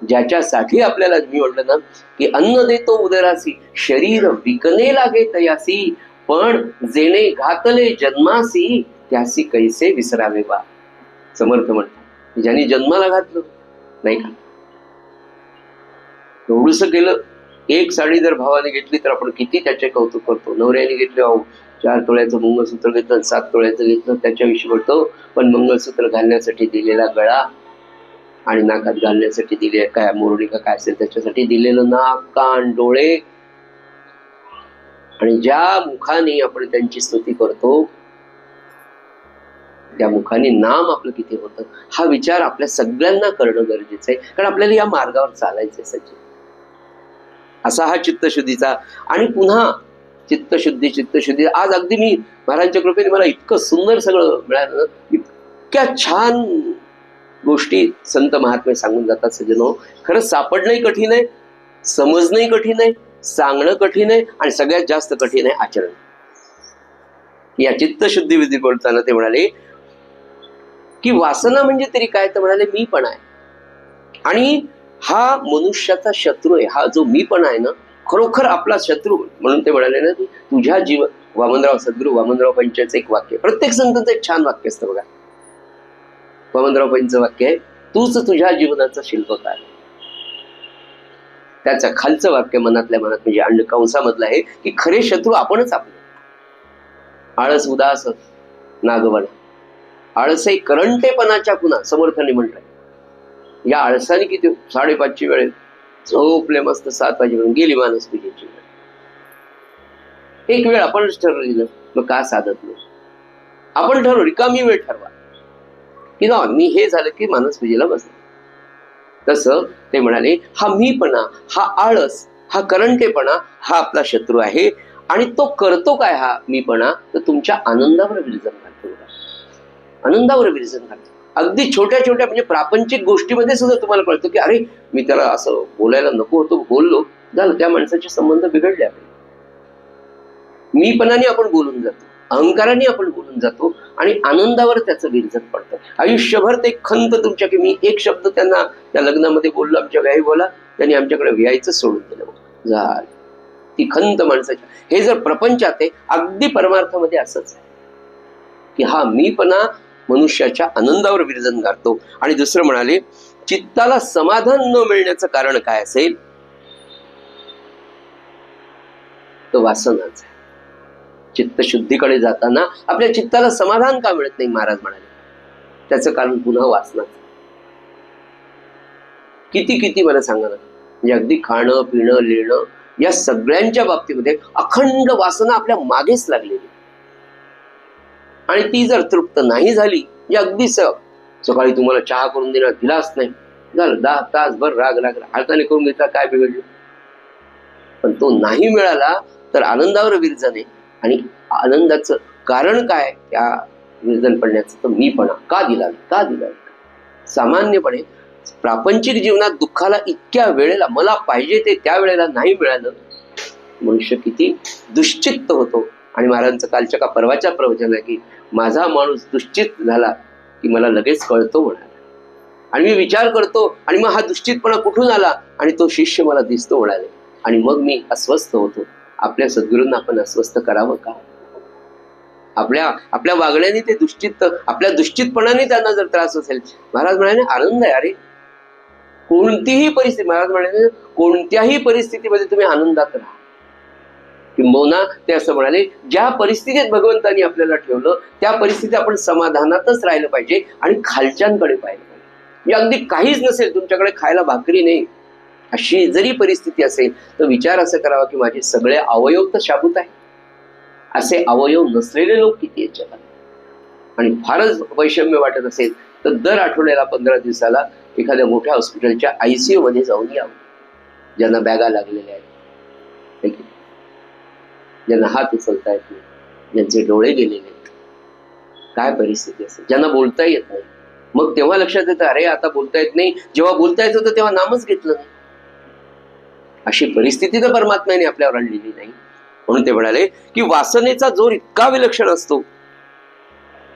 ज्याच्यासाठी आपल्याला मी म्हटलं ना की अन्न देतो उदरासी, शरीर विकणे लागे तयासी, पण जेणे घातले जन्मासी, त्यासी कैसे विसरावे बा. समर्थ म्हणतात, ज्यांनी जन्माला घातलं नाही का, एवढंच केलं. एक साडी जर भावाने घेतली तर आपण किती त्याचे कौतुक करतो. नवऱ्याने घेतले, 4 तोळ्याचं मंगळसूत्र घेतलं, 7 तोळ्याचं घेतलं, त्याच्याविषयी बोलतो. पण मंगळसूत्र घालण्यासाठी दिलेला गळा आणि नाकात घालण्यासाठी दिले काय मोरडी का काय असेल त्याच्यासाठी दिलेलं नाक, कान, डोळे, आणि ज्या मुखाने आपण त्यांची स्तुती करतो त्या मुखाने नाम आपलं किती होतं, हा विचार आपल्या सगळ्यांना करणं गरजेचं आहे. कारण आपल्याला या मार्गावर चालायचंय सचिन. असा हा चित्तशुद्धीचा. आणि पुन्हा चित्तशुद्धी. आज अगदी मी महाराजांच्या कृपेने मला इतकं सुंदर सगळं मिळालं, इतक्या छान गोष्टी संत महात्मे सांगून जातात सज्जनो. खरंच सापडणंही कठीण आहे, समजणंही कठीण आहे, सांगणं कठीण आहे, आणि सगळ्यात जास्त कठीण आहे आचरण. या चित्तशुद्धी विधी बोलताना ते म्हणाले की वासना म्हणजे तरी काय, तर म्हणाले मीपणा आहे. आणि हा मनुष्याचा शत्रू आहे. हा जो मीपणा आहे ना, खरोखर आपला शत्रू. म्हणून ते म्हणाले ना, तुझ्या जीवन, वामनराव सद्गुरू वामनराव पंचाचं एक वाक्य, प्रत्येक संतांचं एक छान वाक्य असतं बघा. वामनराव पंचाचं वाक्य आहे, तूच तुझ्या जीवनाचा शिल्पकार. त्याचं खालचं वाक्य मनातल्या मनात म्हणजे अंड कंसामधलं आहे की खरे शत्रू आपणच आपले. आळस उदास नागवण, आळसे करंटेपणाच्या खुणा, समर्थाने म्हटलंय. या आळसाने किती 5:30ची वेळ झोपले मस्त, 7 वाजेपर्यंत गेली मानस पूजेची वेळ. एक वेळ आपणच ठरवलेलं, मग का साधत नाही. आपण ठरवू, रिकामी वेळ ठरवा की ना मी हे झालं की मानस पूजेला बसलो. तसं ते म्हणाले, हा मीपणा, हा आळस, हा करंटेपणा हा आपला शत्रू आहे. आणि तो करतो काय हा मीपणा, तर तुमच्या आनंदावर विरजन घालतो. आनंदावर विरजन घालतो. अगदी छोट्या छोट्या म्हणजे प्रापंचिक गोष्टीमध्ये सुद्धा तुम्हाला कळतं की अरे मी त्याला असं बोलायला नको होतो, बोललो, झालं, त्या माणसाचे संबंध बिघडले आपले. मीपणाने आपण बोलून जातो, अहंकाराने आपण बोलून जातो, आणि आनंदावर त्याचं विरजन पडतं. आयुष्यभर ते खंत तुमच्या, की मी एक शब्द त्यांना त्या लग्नामध्ये बोललो, आमच्या व्याही बोला, त्यांनी आमच्याकडे व्यायचं सोडून दिलं, झालं. ती खंत माणसाची. हे जर प्रपंचात आहे, अगदी परमार्थामध्ये असंच आहे की हा मीपणा मनुष्याच्या आनंदावर विरजन घालतो. आणि दुसरं म्हणाले, चित्ताला समाधान न मिळण्याचं कारण काय असेल, तो वासनाच आहे. चित्तशुद्धीकडे जाताना आपल्या चित्ताला समाधान का मिळत नाही, महाराज म्हणाले, त्याचं कारण पुन्हा वासनाच. किती किती मला सांगा ना, म्हणजे अगदी खाणं पिणं लिहिणं या सगळ्यांच्या बाबतीमध्ये अखंड वासना आपल्या मागेच लागलेली. आणि ती जर तृप्त नाही झाली, म्हणजे अगदी सकाळी तुम्हाला चहा करून देणार, दिलाच नाही, झालं 10 तासभर राग लागला, हाताने करून घेतला, काय बिघडलं. पण तो नाही मिळाला तर आनंदावर विरजन आहे. आणि आनंदाचं कारण काय त्या विरजन पडण्याचं, तर मीपणा. का दिला, का दिला. सामान्यपणे प्रापंचिक जीवनात दुःखाला इतक्या वेळेला मला पाहिजे ते त्या वेळेला नाही मिळालं, मनुष्य किती दुश्चित्त होतो. आणि महाराजांचं कालच्या का परवाच्या प्रवचन आहे की माझा माणूस दुश्चित्त झाला की मला लगेच कळतो म्हणाला, आणि मी विचार करतो आणि मग हा दुश्चितपणा कुठून आला आणि तो शिष्य मला दिसतो म्हणाले, आणि मग मी अस्वस्थ होतो. आपल्या सद्गुरूंना आपण अस्वस्थ करावं का? आपल्या वागण्याने ते दुश्चित्त, आपल्या दुश्चितपणाने त्यांना जर त्रास असेल, महाराज म्हणाले आनंद आहे. अरे कोणतीही परिस्थिती, महाराज म्हणाले कोणत्याही परिस्थितीमध्ये तुम्ही आनंदात राहा. किंबहुना ते असं म्हणाले, ज्या परिस्थितीत भगवंतांनी आपल्याला ठेवलं त्या परिस्थितीत आपण समाधानातच राहिलं पाहिजे आणि खालच्यांकडे पाहिलं पाहिजे. अगदी काहीच नसेल, तुमच्याकडे खायला भाकरी नाही, अशी जरी परिस्थिती असेल तर विचार असं करावा की माझे सगळे अवयव तर शाबूत आहे. असे अवयव नसलेले लोक किती आहेत जगात. आणि फारच वैषम्य वाटत असेल तर दर आठवड्याला 15 दिवसाला एखाद्या मोठ्या हॉस्पिटलच्या ICU मध्ये जाऊन यावं. ज्यांना बॅगा लागलेल्या आहेत, ज्यांना हात उचलता येत नाही, ज्यांचे डोळे गेलेले आहेत, काय परिस्थिती असेल, ज्यांना बोलता येत नाही, मग तेव्हा लक्षात येतं अरे आता बोलता येत नाही, जेव्हा बोलता येत होतं तेव्हा नामच घेतलं नाही. अशी परिस्थिती तर परमात्म्याने आपल्यावर आणलेली नाही. म्हणून ते म्हणाले की वासनेचा जोर इतका विलक्षण असतो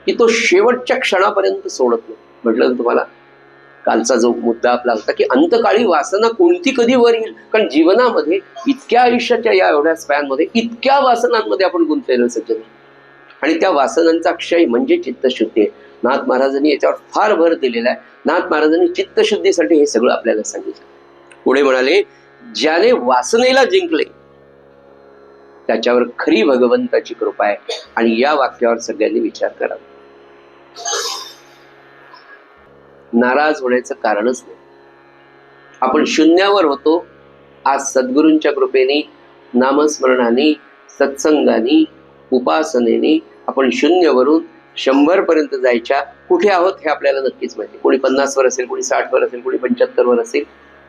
की तो शेवटच्या क्षणापर्यंत सोडत नाही. म्हटलं तुम्हाला कालचा जो मुद्दा आपला होता की अंतकाळी वासना कोणती कधी वर येईल, कारण जीवनामध्ये इतक्या आयुष्याच्या या एवढ्या स्पॅनमध्ये इतक्या वासनांमध्ये आपण गुंतलेलो सज्जन, आणि त्या वासनांचा क्षय म्हणजे चित्तशुद्धी आहे. नाथ महाराजांनी याच्यावर फार भर दिलेला आहे. नाथ महाराजांनी चित्तशुद्धीसाठी हे सगळं आपल्याला सांगितलं. पुढे म्हणाले ज्याने वासनेला जिंकले त्याच्यावर खरी भगवंताची कृपा आहे. आणि या वाक्यावर सगळ्यांनी विचार करावा. नाराज होण्याचं कारणच नाही. आपण शून्यावर होतो, आज सद्गुरूंच्या कृपेने, नामस्मरणाने, सत्संगाने, उपासनेने आपण 0 वरून 100 पर्यंत जायच्या. कुठे आहोत हे आपल्याला नक्कीच माहिती. कोणी 50 वर असेल, कोणी 60 वर असेल, कोणी 75 वर असेल,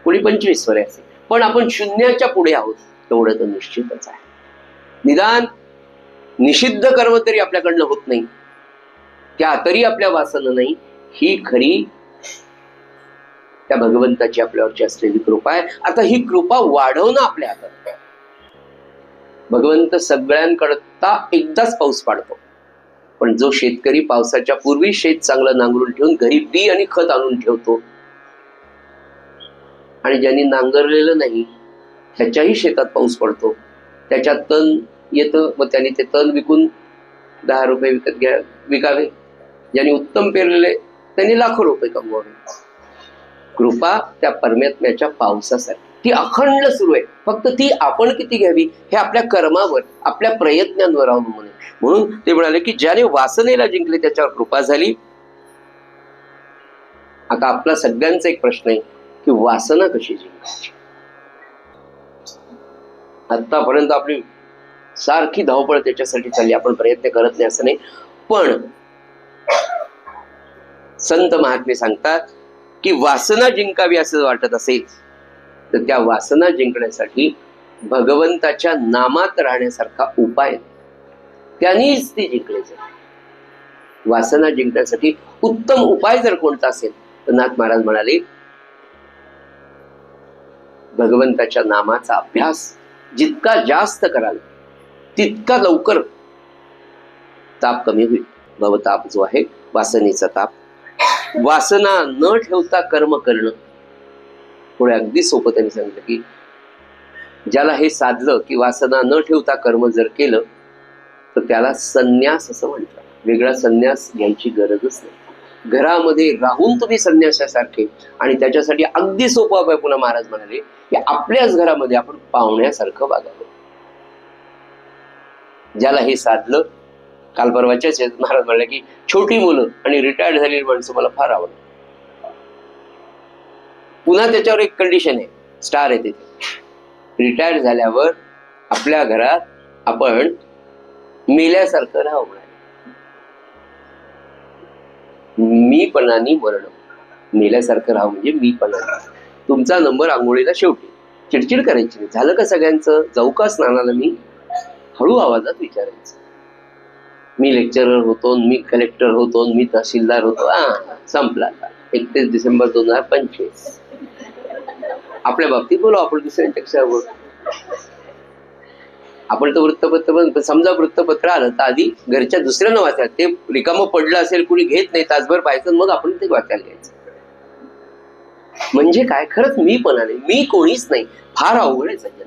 कोणी 25 वर असेल, पण आपण 0च्या पुढे आहोत तेवढं तर निश्चितच आहे. निदान निषिद्ध कर्म तरी आपल्याकडनं होत नाही, त्या तरी आपल्या वासना नाही. ही खरी त्या भगवंताची आपल्यावरची असलेली कृपा आहे. आता ही कृपा वाढवणं आपल्या हातात. भगवंत सगळ्यांकरता एकदाच पाऊस पाडतो, पण जो शेतकरी पावसाच्या पूर्वी शेत चांगलं नांगरून ठेवून घरी बी आणि खत आणून ठेवतो, आणि ज्यांनी नांगरलेलं नाही त्याच्याही शेतात पाऊस पडतो, त्याच्यात तण येतं, मग त्यांनी ते तण विकून 10 रुपये विकावे. ज्यांनी उत्तम पेरलेले त्यांनी लाखो रुपये कमवावे. कृपा त्या परमात्म्याच्या पावसासाठी ती अखंड सुरू आहे. फक्त ती आपण किती घ्यावी हे आपल्या कर्मावर, आपल्या प्रयत्नांवर अवलंबून आहे. म्हणून ते म्हणाले की ज्याने वासनेला जिंकले त्याच्यावर कृपा झाली. आता आपला सगळ्यांचा एक प्रश्न आहे की वासना कशी जिंकायची. आतापर्यंत आपली सारखी धावपळ त्याच्यासाठी चालली, आपण प्रयत्न करत नाही असं नाही. पण संत महात्मे सांगतात की वासना जिंकावी असं वाटत असेल तर त्या वासना जिंकण्यासाठी भगवंताच्या नामात राहण्यासारखा उपाय, त्यांनीच ती जिंकली जाईल. वासना जिंकण्यासाठी उत्तम उपाय जर कोणता असेल तर नाथ महाराज म्हणाले भगवंताच्या नामाचा अभ्यास जितका जास्त कराल तितका लवकर ताप कमी होईल. भवताप जो आहे वासनेचा ताप. वासना न ठेवता कर्म करणं, पुढे अगदी सोपं त्यांनी सांगितलं की ज्याला हे साधलं की वासना न ठेवता कर्म जर केलं तर त्याला संन्यास असं म्हणतात. वेगळा संन्यास घ्यायची गरजच नाही. घरामध्ये राहून तुम्ही संन्यासासारखे, आणि त्याच्यासाठी अगदी सोपं उपाय पुन्हा महाराज म्हणाले की आपल्याच घरामध्ये आपण पाहुण्यासारखं वागावं. ज्याला हे साधलं, काल परवाच्याच महाराज म्हणले की छोटी मुलं आणि रिटायर्ड झालेली माणसं मला फार आवडतात. पुन्हा त्याच्यावर एक कंडिशन आहे, स्टार आहे तिथे. रिटायर्ड झाल्यावर आपल्या घरात आपण मेल्यासारखं राहावं. मीपणाने मरण. मेल्यासारखं राहावं म्हणजे मीपणाने. तुमचा नंबर आंघोळीला शेवटी. चिडचिड करायची नाही. झालं का सगळ्यांचं, जाऊ का स्नानाला, मी हळू आवाजात विचारायचं. मी लेक्चरर होतो, मी कलेक्टर होतो, मी तहसीलदार होतो, संपला. 31 डिसेंबर 2025. आपल्या बाबतीत बोलू आपण, दुसऱ्यांपेक्षा बोलू आपण. तर वृत्तपत्र, समजा वृत्तपत्र आलं तर आधी घरच्या दुसऱ्यानं वाचायला, ते रिकामं पडलं असेल कुणी घेत नाही, तासभर पाहायचं, मग आपण ते वाचायला घ्यायचं. म्हणजे काय, खरंच मी पण नाही, मी कोणीच नाही, फार अवघड आहे सज्जन.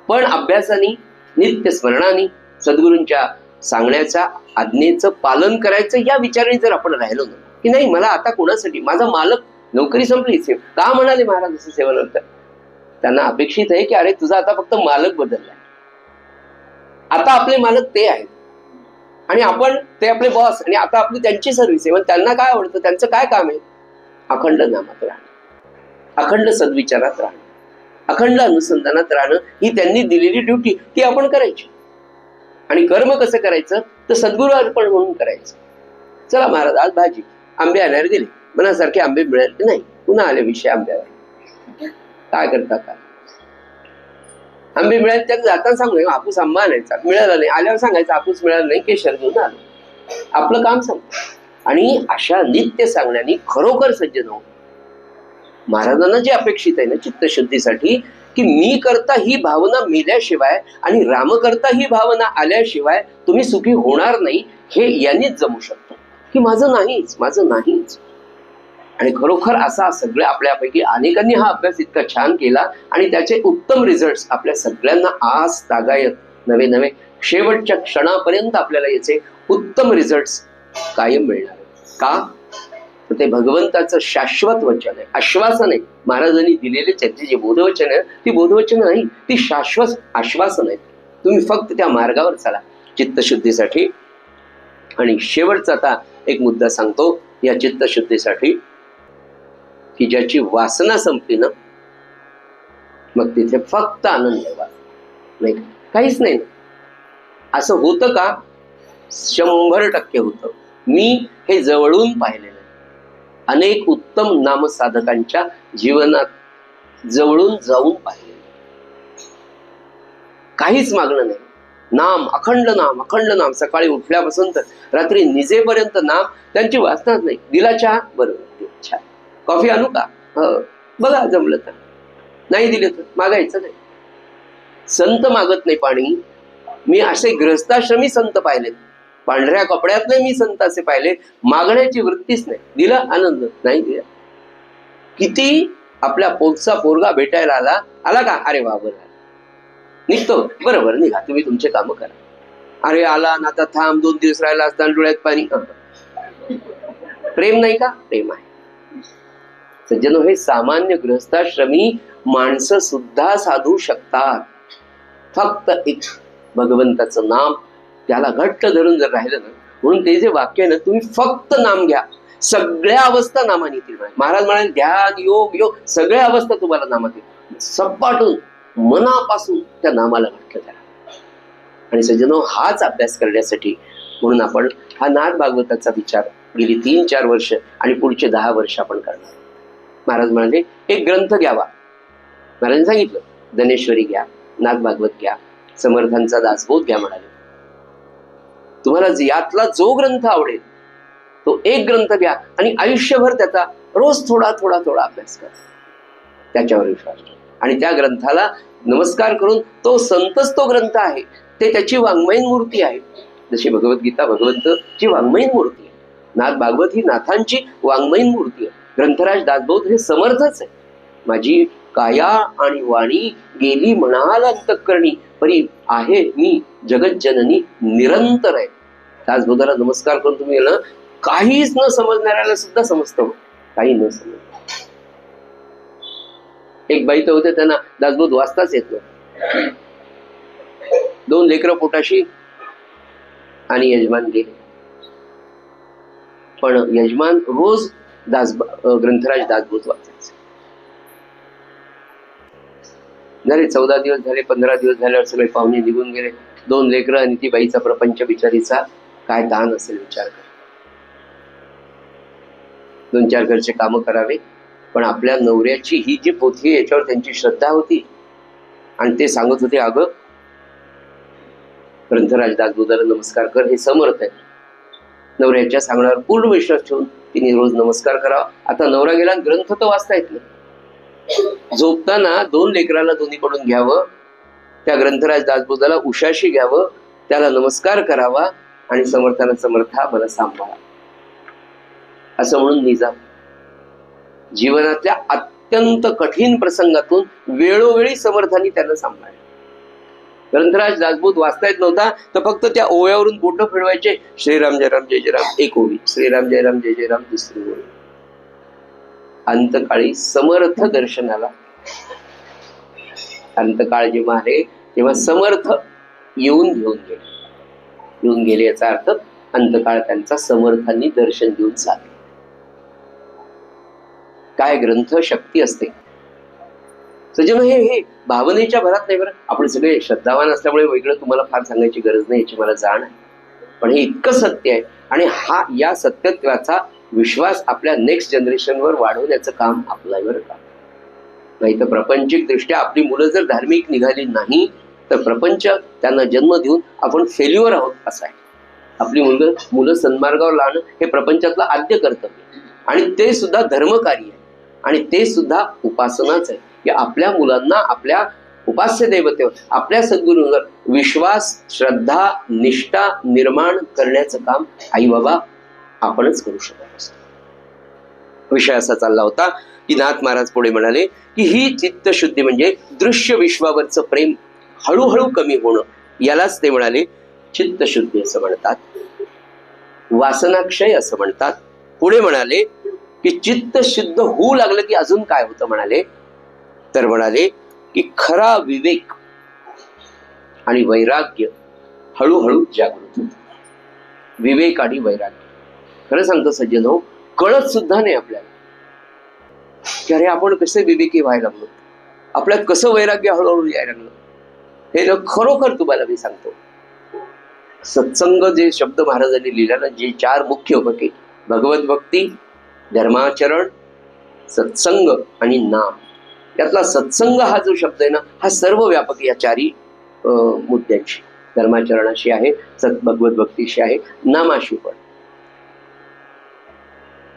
पण अभ्यासाने, नित्य स्मरणाने, सद्गुरूंच्या सांगण्याच्या आज्ञेचं पालन करायचं या विचाराने जर आपण राहिलो ना, की नाही मला आता कोणासाठी, माझा मालक, नोकरी संपली, का म्हणाले महाराज असं सेवानंतर? त्यांना अपेक्षित आहे की अरे तुझा आता फक्त मालक बदललाय, आता आपले मालक ते आहेत आणि आपण ते आपले बॉस, आणि आता आपली त्यांची सर्व्हिस आहे. त्यांना काय आवडतं, त्यांचं काय काम आहे? अखंड नामात राहणं, अखंड सद्विचारात राहणं, अखंड अनुसंधानात राहणं, ही त्यांनी दिलेली ड्युटी, ती आपण करायची. आणि कर्म कसं करायचं, तर सद्गुरू अर्पण म्हणून करायचं. चला महाराज आज भाजी, आंबे आणायला गेले, मनासारखे आंबे मिळाले की नाही, पुन्हा आले विषय आंब्यावर, काय करता का? आंबे मिळाले त्यात जाताना सांगू हापूस आंबा आणायचा, मिळाला नाही, आल्यावर सांगायचं हापूस मिळाला नाही, केशर घेऊन आलो, आपलं काम संपलं. आणि अशा नित्य सांगण्याने खरोखर सज्जन हो, महाराजांना जे अपेक्षित आहे ना चित्तशुद्धीसाठी, की मी करता ही भावना मेल्याशिवाय आणि राम करता ही भावना आल्याशिवाय तुम्ही सुखी होणार नाही, हे यांनीच जमू शकतं, की माझं नाहीच, माझं नाहीच. आणि खरोखर असा सगळ्या आपल्यापैकी अनेकांनी हा अभ्यास इतका छान केला आणि त्याचे उत्तम रिझल्ट आपल्या सगळ्यांना आज तागायत नवे नवे शेवटच्या क्षणापर्यंत आपल्याला याचे उत्तम रिझल्ट कायम मिळणार. का? तर ते भगवंताचं शाश्वत वचन आहे, आश्वासन आहे. महाराजांनी दिलेले त्यांचे जे बोधवचन आहे, ती बोधवचन नाही, ती शाश्वत आश्वासन आहे. तुम्ही फक्त त्या मार्गावर चला चित्तशुद्धीसाठी. आणि शेवटचा आता एक मुद्दा सांगतो या चित्तशुद्धीसाठी, की ज्याची वासना संपली ना, मग तिथे फक्त आनंद आहे, नाही काहीच नाही. असं होतं का? 100% होतं. मी हे जवळून पाहिलेलं आहे. अनेक उत्तम नामसाधकांच्या जीवनात जवळून जाऊन पाहिलेलं. काहीच मागणं नाही, नाम, अखंड नाम, अखंड नाम. सकाळी उठल्यापासून तर रात्री निजेपर्यंत नाम, त्यांची वासनाच नाही. दिला चहा, बरोबर, छान. कॉफी आणू का? बघा जमलं तर. नाही दिले तर मागायचं नाही. संत मागत नाही पाणी. मी असे गृहस्थाश्रमी संत पाहिलेत, पांढऱ्या कपड्यातले मी संत असे पाहिले, मागण्याची वृत्तीच नाही. दिला आनंद, नाही दिला. किती आपल्या पोटचा पोरगा भेटायला आला का? अरे वा, बरं निघतो, बरोबर निघा, तुम्ही तुमचे काम करा. अरे आला ना, आता थांब, 2 दिवस राहिला असताना डोळ्यात पाणी. प्रेम नाही का? प्रेम आहे. सज्जनो, हे सामान्य गृहस्थाश्रमी माणसं सुद्धा साधू शकतात. फक्त एक भगवंताचं नाम त्याला घट्ट धरून जर राहिलं ना, म्हणून ते जे वाक्य आहे ना, तुम्ही फक्त नाम घ्या, सगळ्या अवस्था नामाने येतील. महाराज म्हणाले ध्यान, योग, योग, सगळ्या अवस्था तुम्हाला नामात येतील. सपाटून मनापासून त्या नामाला घट्ट धरा. आणि सज्जनो, हाच अभ्यास करण्यासाठी म्हणून आपण हा नाद भागवताचा विचार गेली 3-4 वर्ष आणि पुढचे 10 वर्ष आपण करणार. महाराज म्हणाले एक ग्रंथ घ्यावा. महाराजांनी सांगितलं धनेश्वरी घ्या, नाद भागवत घ्या, समर्थांचा दासबोध घ्या. म्हणाले तुम्हाला यातला जो ग्रंथ आवडेल तो एक ग्रंथ घ्या आणि आयुष्यभर त्याचा रोज थोडा थोडा थोडा अभ्यास करा. त्याच्यावर विश्वास ठेवा आणि त्या ग्रंथाला नमस्कार करून, तो संतच तो ग्रंथ आहे, ते त्याची वाङ्मयीन मूर्ती आहे. जशी भगवद्गीता भगवंतची वाङ्मयीन मूर्ती आहे, नाथ भागवत ही नाथांची वाङ्मयीन मूर्ती आहे. ग्रंथराज दासबोध हे समर्थच आहे. माझी काया आणि वाणी गेली म्हणाल अंतःकरणी, परी आहे मी जगज्जननी निरंतर आहे. दासबोधाला नमस्कार करून तुम्ही गेलं, काहीच न समजणाऱ्याला सुद्धा समजतं, काही न समज. एक बाई तर होते, त्यांना दासबोध वाचताच येत नाही. 2 लेकरं पोटाशी आणि यजमान गेले, पण यजमान रोज ग्रंथराज दासबोध वाचायचे. झाले 14 दिवस झाले, 15 दिवस झाल्यावर सगळे पाहुणे निघून गेले. 2 लेकरं आणि ती बाईचा प्रपंच बिचारीचा काय दान असेल विचार करा. 2-4 घरचे कामं करावे, पण आपल्या नवऱ्याची ही जी पोथी आहे याच्यावर त्यांची श्रद्धा होती. आणि ते सांगत होते, अगं ग्रंथराज दासबोधाला नमस्कार कर, हे समर्थ आहे. नवऱ्याच्या सांगण्यावर पूर्ण विश्वास ठेवून तिने रोज नमस्कार करावा. आता नवरा गेला, ग्रंथ तर वाचता येत नाही. झोपताना 2 लेकराला दोन्हीकडून घ्यावं, त्या ग्रंथराज दासबोधाला उशाशी घ्यावं, त्याला नमस्कार करावा आणि समर्थाला समर्था मला सांभाळा असं म्हणून निजाम जीवनातल्या अत्यंत कठीण प्रसंगातून वेळोवेळी समर्थांनी त्यांना सांभाळलं. ग्रंथराज दासबोध वाचता येत नव्हता तर फक्त त्या ओव्यावरून बोटं फिरवायचे, श्रीराम जय राम जय जय राम एक ओवी, श्रीराम जय राम जय जय राम दुसरी ओवी. अंतकाळी समर्थ दर्शनाला, अंतकाळ जेव्हा आहे तेव्हा समर्थ येऊन घेऊन गेले याचा अर्थ अंतकाळ त्यांचा समर्थांनी दर्शन देऊन चालले. काय ग्रंथ शक्ती असते सजन. हे भावनेच्या भरात नाही बरं. आपण सगळे श्रद्धावान असल्यामुळे वेगळं तुम्हाला फार सांगायची गरज नाही, याची मला जाण आहे. पण हे इतकं सत्य आहे आणि या सत्यत्वाचा विश्वास आपल्या नेक्स्ट जनरेशनवर वाढवण्याचं काम आपलं आहे बरं का. नाही तर प्रापंचिक दृष्ट्या आपली मुलं जर धार्मिक निघाली नाही तर प्रपंच त्यांना जन्म देऊन आपण फेल्युअर आहोत असं आहे. आपली मुलं सन्मार्गावर लावणं हे प्रपंचातलं आद्य कर्तव्य आणि ते सुद्धा धर्मकार्य आहे आणि ते सुद्धा उपासनाच आहे की आपल्या मुलांना आपल्या उपास्य देवतेवर, आपल्या सद्गुरूंवर विश्वास, श्रद्धा, निष्ठा निर्माण करण्याचं काम आई बाबा आपणच करू शकत असतो. विषय असा चालला होता की नाथ महाराज पुढे म्हणाले की ही चित्तशुद्धी म्हणजे दृश्य विश्वावरचं प्रेम हळूहळू कमी होणं, यालाच ते म्हणाले चित्तशुद्धी असं म्हणतात, वासनाक्षय असं म्हणतात. पुढे म्हणाले की चित्त शुद्ध होऊ लागलं की अजून काय होतं म्हणाले, तर म्हणाले की खरा विवेक आणि वैराग्य हळूहळू जागृत होत. विवेक आणि वैराग्य, खरं सांगतो सज्जन हो, कळत सुद्धा नाही आपल्याला की अरे आपण कसे विवेकी व्हायला लागलो, आपल्यात कसं वैराग्य हळूहळू यायला लागलं. हे ना खरोखर तुम्हाला मी सांगतो, सत्संग जे शब्द महाराजांनी लिहिला ना, जे 4 मुख्य उपके, भगवत भक्ती, धर्माचरण, सत्संग आणि नाम, यातला सत्संग हा जो शब्द आहे ना, हा सर्व व्यापक या 4ही मुद्द्यांशी, धर्माचरणाशी आहे, भगवत भक्तीशी आहे, नामाशी पण.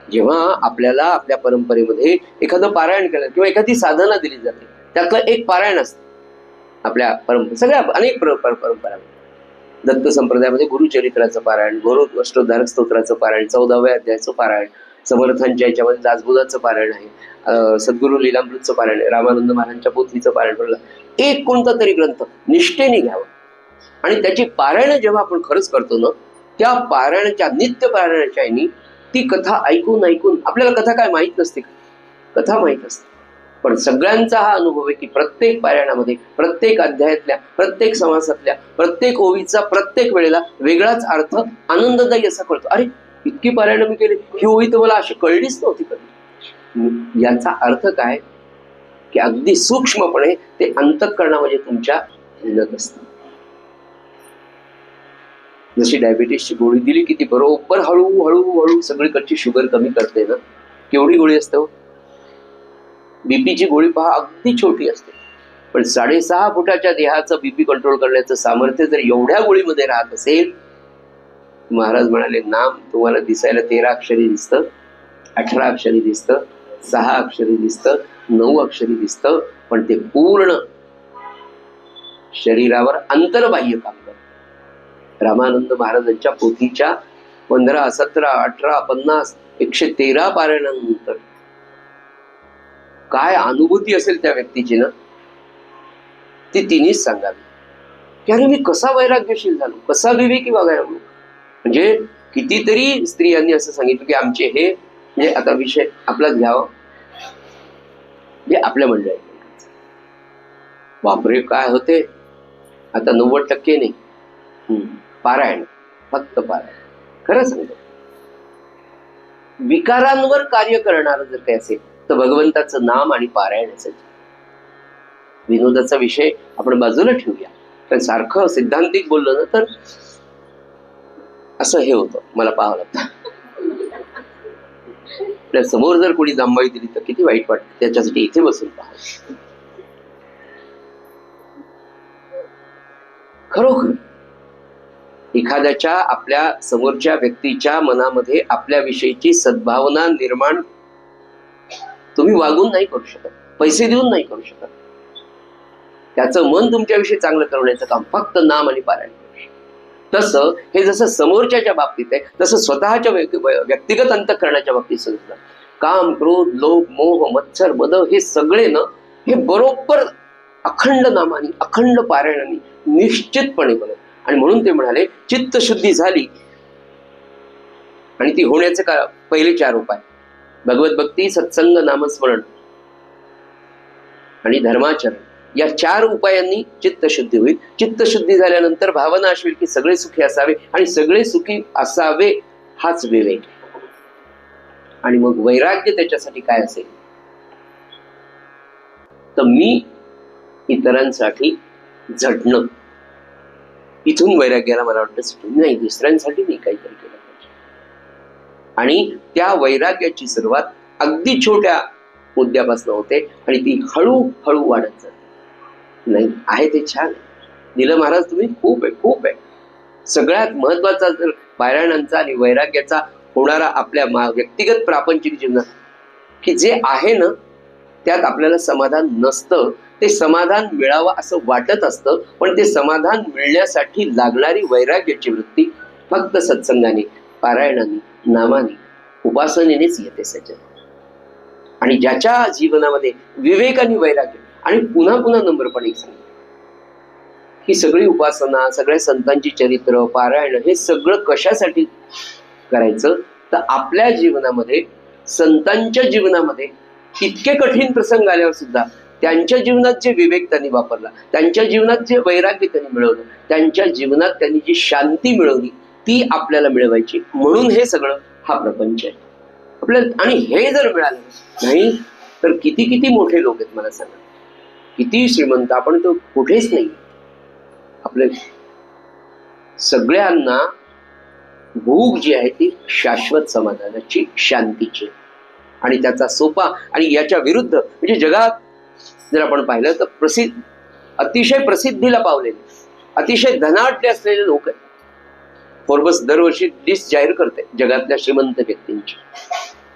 जेव्हा आपल्याला आपल्या परंपरेमध्ये एखादं पारायण केलं किंवा एखादी साधना दिली जाते, त्यातलं एक पारायण असतं. आपल्या सगळ्या अनेक परंपरा, दत्त संप्रदायामध्ये गुरुचरित्राचं पारायण, अष्टोद्धारक स्तोत्राचं पारायण, 14व्या अध्यायाचं पारायण, समर्थांच्या याच्यामध्ये दासबोधाचं पारायण आहे, सद्गुरू लीलामृतचं पारायण आहे, रामानंद महाराजांच्या पोथीचं पारायण पडलं. एक कोणता तरी ग्रंथ निष्ठेने घ्यावं आणि त्याची पारायण जेव्हा आपण खरंच करतो ना, त्या पारायणाच्या नित्य पारायणाच्या आईनी ती कथा ऐकून आपल्याला कथा काय माहीत नसते, कथा माहीत असते, पण सगळ्यांचा हा अनुभव आहे की प्रत्येक पारायणामध्ये, प्रत्येक अध्यायातल्या, प्रत्येक समासातल्या, प्रत्येक ओवीचा प्रत्येक वेळेला वेगळाच अर्थ आनंददायी असा कळतो. अरे इतकी पारायण मी केली, ही ओवी तर मला अशी कळलीच नव्हती कधी. याचा अर्थ काय की अगदी सूक्ष्मपणे ते अंतःकरणामध्ये तुमच्या भिनत असतं. जशी डायबिटीसची गोळी दिली की ती बरोबर हळूहळू सगळीकडची शुगर कमी करते ना, केवढी गोळी असते हो. बीपीची गोळी पहा, अगदी छोटी असते, पण 6.5 फुटाच्या देहाचं बीपी कंट्रोल करण्याचं सामर्थ्य जर एवढ्या गोळीमध्ये राहत असेल. महाराज म्हणाले नाम तुम्हाला दिसायला 13 अक्षरी दिसतं, 18 अक्षरी दिसतं, 6 अक्षरी दिसतं, 9 अक्षरी दिसतं, पण ते पूर्ण शरीरावर अंतर्बाह्य काम करतं. रामानंद महाराजांच्या पोथीच्या 15, 17, 18, 50, 113 पारायणानंतर काय अनुभूती असेल त्या व्यक्तीची ना, ती तिनेच सांगावी की अरे मी कसा वैराग्यशील झालो, कसा विवेकी वागायला लागलो. म्हणजे कितीतरी स्त्रियांनी असं सांगितलं की आमचे हे, म्हणजे आता विषय आपलाच घ्यावा, म्हणजे आपल्या मंडळी, बापरे काय होते आता 90% नाही, पारायण, फक्त पारायण. खरं सांगतो, विकारांवर कार्य करणार जर काही असेल तर भगवंताचं नाम आणि पारायण असेल. विनोदाचा विषय आपण बाजूला ठेवूया, पण सारखं सिद्धांतिक बोललं ना तर असं हे होतं, मला पाहावं लागतं. आपल्या समोर जर कोणी जांभळी दिली तर किती वाईट वाटतं, त्याच्यासाठी इथे बसून पाहावं. खरोखर एखाद्याच्या आपल्या समोरच्या व्यक्तीच्या मनामध्ये आपल्याविषयीची सद्भावना निर्माण तुम्ही वागून नाही करू शकत, पैसे देऊन नाही करू शकत. त्याचं मन तुमच्याविषयी चांगलं करण्याचं काम फक्त नाम आणि पारायण करू शकतं. तसं हे जसं समोरच्याच्या बाबतीत आहे तसं स्वतःच्या व्यक्तिगत अंतःकरणाच्या बाबतीत सुद्धा काम, क्रोध, लोभ, मोह, मत्सर, मद हे सगळे ना हे बरोबर अखंड नामाने अखंड पारायणाने निश्चितपणे बनत. आणि म्हणून ते म्हणाले चित्तशुद्धी झाली आणि ती होण्याचे का पहिले 4 उपाय भगवत भक्ती, सत्संग, नामस्मरण आणि धर्माचरण या 4 उपायांनी चित्तशुद्धी होईल. चित्तशुद्धी झाल्यानंतर भावना अशी की सगळे सुखी असावे आणि सगळे सुखी असावे हाच विवेक. आणि मग वैराग्य त्याच्यासाठी काय असेल तर मी इतरांसाठी झटणं. इथून वैराग्याला मला वाटतं सुटून नाही, दुसऱ्यांसाठी मी काहीतरी केलं पाहिजे. आणि त्या वैराग्याची सुरुवात अगदी छोट्या मुद्द्यापासून होते आणि ती हळूहळू वाढत जाते. नाही आहे ते छान आहे, दिलं महाराज तुम्ही, खूप आहे खूप आहे. सगळ्यात महत्वाचा जर पारायणांचा आणि वैराग्याचा होणारा आपल्या व्यक्तिगत प्रापंचिक जीवनात की जे आहे ना त्यात आपल्याला समाधान नसतं. ते समाधान मिळावं असं वाटत असतं, पण ते समाधान मिळण्यासाठी लागणारी वैराग्याची वृत्ती फक्त सत्संगाने, पारायणाने, नामाने, उपासनेनेच येते सज्जन. आणि ज्याच्या जीवनामध्ये विवेक आणि वैराग्य आणि पुन्हा पुन्हा नम्रपणे सांगतो ही सगळी उपासना, सगळ्या संतांची चरित्र, पारायण हे सगळं कशासाठी करायचं तर आपल्या जीवनामध्ये, संतांच्या जीवनामध्ये इतके कठीण प्रसंग आल्यावर सुद्धा त्यांच्या जीवनात जे विवेक त्यांनी वापरला, त्यांच्या जीवनात जे वैराग्य त्यांनी मिळवलं, त्यांच्या जीवनात त्यांनी जी शांती मिळवली ती आपल्याला मिळवायची. म्हणून हे सगळं हा प्रपंच आहे आपल्याला. आणि हे जर मिळालं नाही तर किती किती मोठे लोक आहेत मला सांगा, किती श्रीमंत आपण तो कुठेच नाही. आपल्या सगळ्यांना भूक जी आहे ती शाश्वत समाधानाची, शांतीची आणि त्याचा सोपा. आणि याच्या विरुद्ध म्हणजे जगात जर आपण पाहिलं तर अतिशय प्रसिद्धीला पावलेले, अतिशय धनाढ्य असलेले लोक आहेत. फोर्ब्स दरवर्षी लिस्ट जाहीर करते जगातल्या श्रीमंत व्यक्तींची,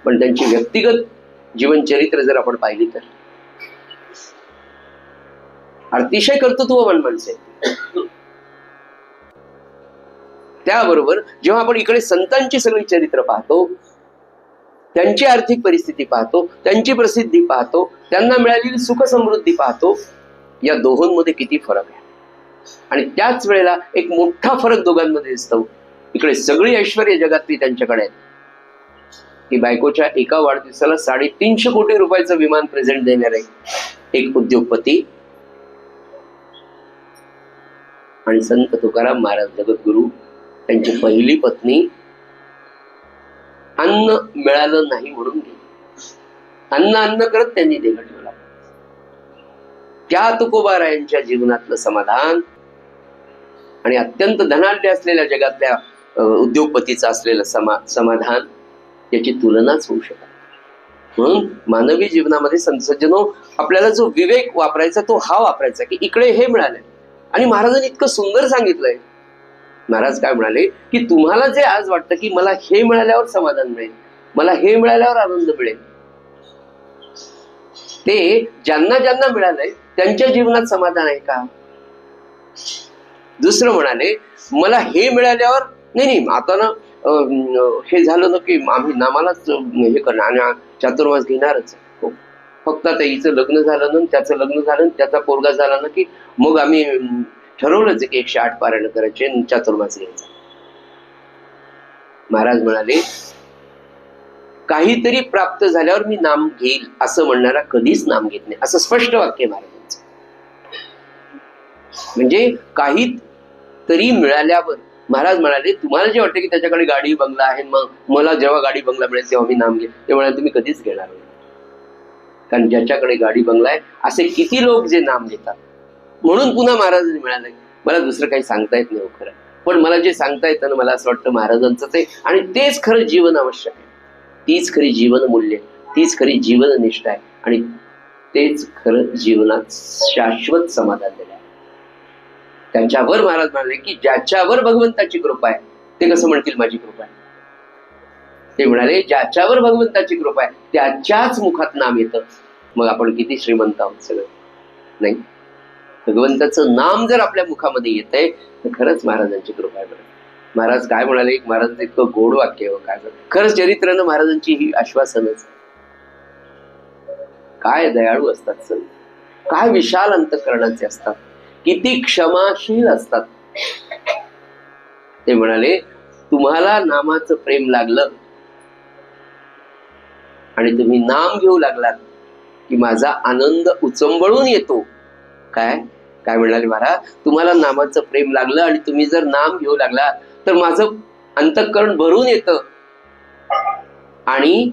पण त्यांची व्यक्तिगत जीवनचरित्र जर आपण पाहिली तर अतिशय कर्तृत्ववान माणसे. त्याबरोबर जेव्हा आपण इकडे संतांची सगळी चरित्र पाहतो, त्यांची आर्थिक परिस्थिती पाहतो, त्यांची प्रसिद्धी पाहतो, त्यांना मिळालेली सुख समृद्धी पाहतो, या दोहोंमध्ये किती फरक आहे. आणि त्याच वेळेला एक मोठा फरक दोघांमध्ये दिसतो. इकडे सगळी ऐश्वर्य जगातली त्यांच्याकडे आहे की बायकोच्या एका वाढदिवसाला 350 कोटी रुपयाचं विमान प्रेझेंट देणार आहे एक उद्योगपती. आणि संत तुकाराम महाराज जगद्गुरु त्यांची पहिली पत्नी अन्न मिळालं नाही म्हणून गेली. अन्न करत त्यांनी देह ठेवला. त्या तुकोबारायांच्या जीवनातलं समाधान आणि अत्यंत धनाढ्य असलेल्या जगातल्या उद्योगपतीचं असलेलं समाधान याची तुलनाच होऊ शकत. म्हणून मानवी जीवनामध्ये सज्जनो आपल्याला जो विवेक वापरायचा तो हा वापरायचा की इकडे हे मिळालंय. आणि महाराजांनी इतकं सुंदर सांगितलंय. महाराज काय म्हणाले की तुम्हाला जे आज वाटतं की मला हे मिळाल्यावर समाधान मिळेल, मला हे मिळाल्यावर आनंद मिळेल, ते ज्यांना ज्यांना मिळालंय त्यांच्या जीवनात समाधान आहे का? दुसरं म्हणाले मला हे मिळाल्यावर नाही आता ना हे झालं ना की आम्ही नामालाच हे करणार आणि चातुर्मास घेणारच. फक्त आता हिचं लग्न झालं ना, त्याचं लग्न झालं, त्याचा पोरगा झाला ना की मग आम्ही ठरवलंच की 108 पारायण करायचे आणि चातुर्मास घ्यायचा. महाराज म्हणाले काहीतरी प्राप्त झाल्यावर मी नाम घेईल असं म्हणणारा कधीच नाम घेत नाही, असं स्पष्ट वाक्य महाराजांचं. म्हणजे काहीतरी मिळाल्यावर महाराज म्हणाले तुम्हाला जे वाटतं की त्याच्याकडे गाडी बंगला आहे, मग मला जेव्हा गाडी बंगला मिळेल तेव्हा मी नाम घेईल, ते म्हणाले तुम्ही कधीच घेणार नाही. कारण ज्याच्याकडे गाडी बंगला आहे असे किती लोक जे नाम घेतात. म्हणून पुन्हा महाराजांनी मिळालं मला दुसरं काही सांगता येत नाही खरं, पण मला जे सांगता येतं ना मला असं वाटतं महाराजांचंच आहे. आणि तेच खरं जीवन आवश्यक आहे, तीच खरी जीवन मूल्य, तीच खरी जीवन निष्ठा आहे आणि तेच खरं जीवनात शाश्वत समाधान देणार. त्यांच्यावर महाराज म्हणाले की ज्याच्यावर भगवंताची कृपा आहे ते कसं म्हणतील माझी कृपा आहे. ते म्हणाले ज्याच्यावर भगवंताची कृपा आहे त्याच्याच मुखात नाम येतं. मग आपण किती श्रीमंत आहोत सगळं, नाही? भगवंताचं नाम जर आपल्या मुखामध्ये येतंय तर खरंच महाराजांची कृपा आहे. बरं, महाराज काय म्हणाले, महाराजांचं इतकं गोड वाक्य आहे. काय खरंच चरित्रानं महाराजांची ही आश्वासनच. काय दयाळू असतात सर, काय विशाल अंतःकरणाचे असतात, किती क्षमाशील असतात. ते म्हणाले तुम्हाला नामाचं प्रेम लागलं आणि तुम्ही नाम घेऊ लागलात की माझा आनंद उचंबळून येतो. काय काय म्हणाले महाराज, तुम्हाला नामाचं प्रेम लागलं आणि तुम्ही जर नाम घेऊ लागला तर माझं अंतःकरण भरून येतं आणि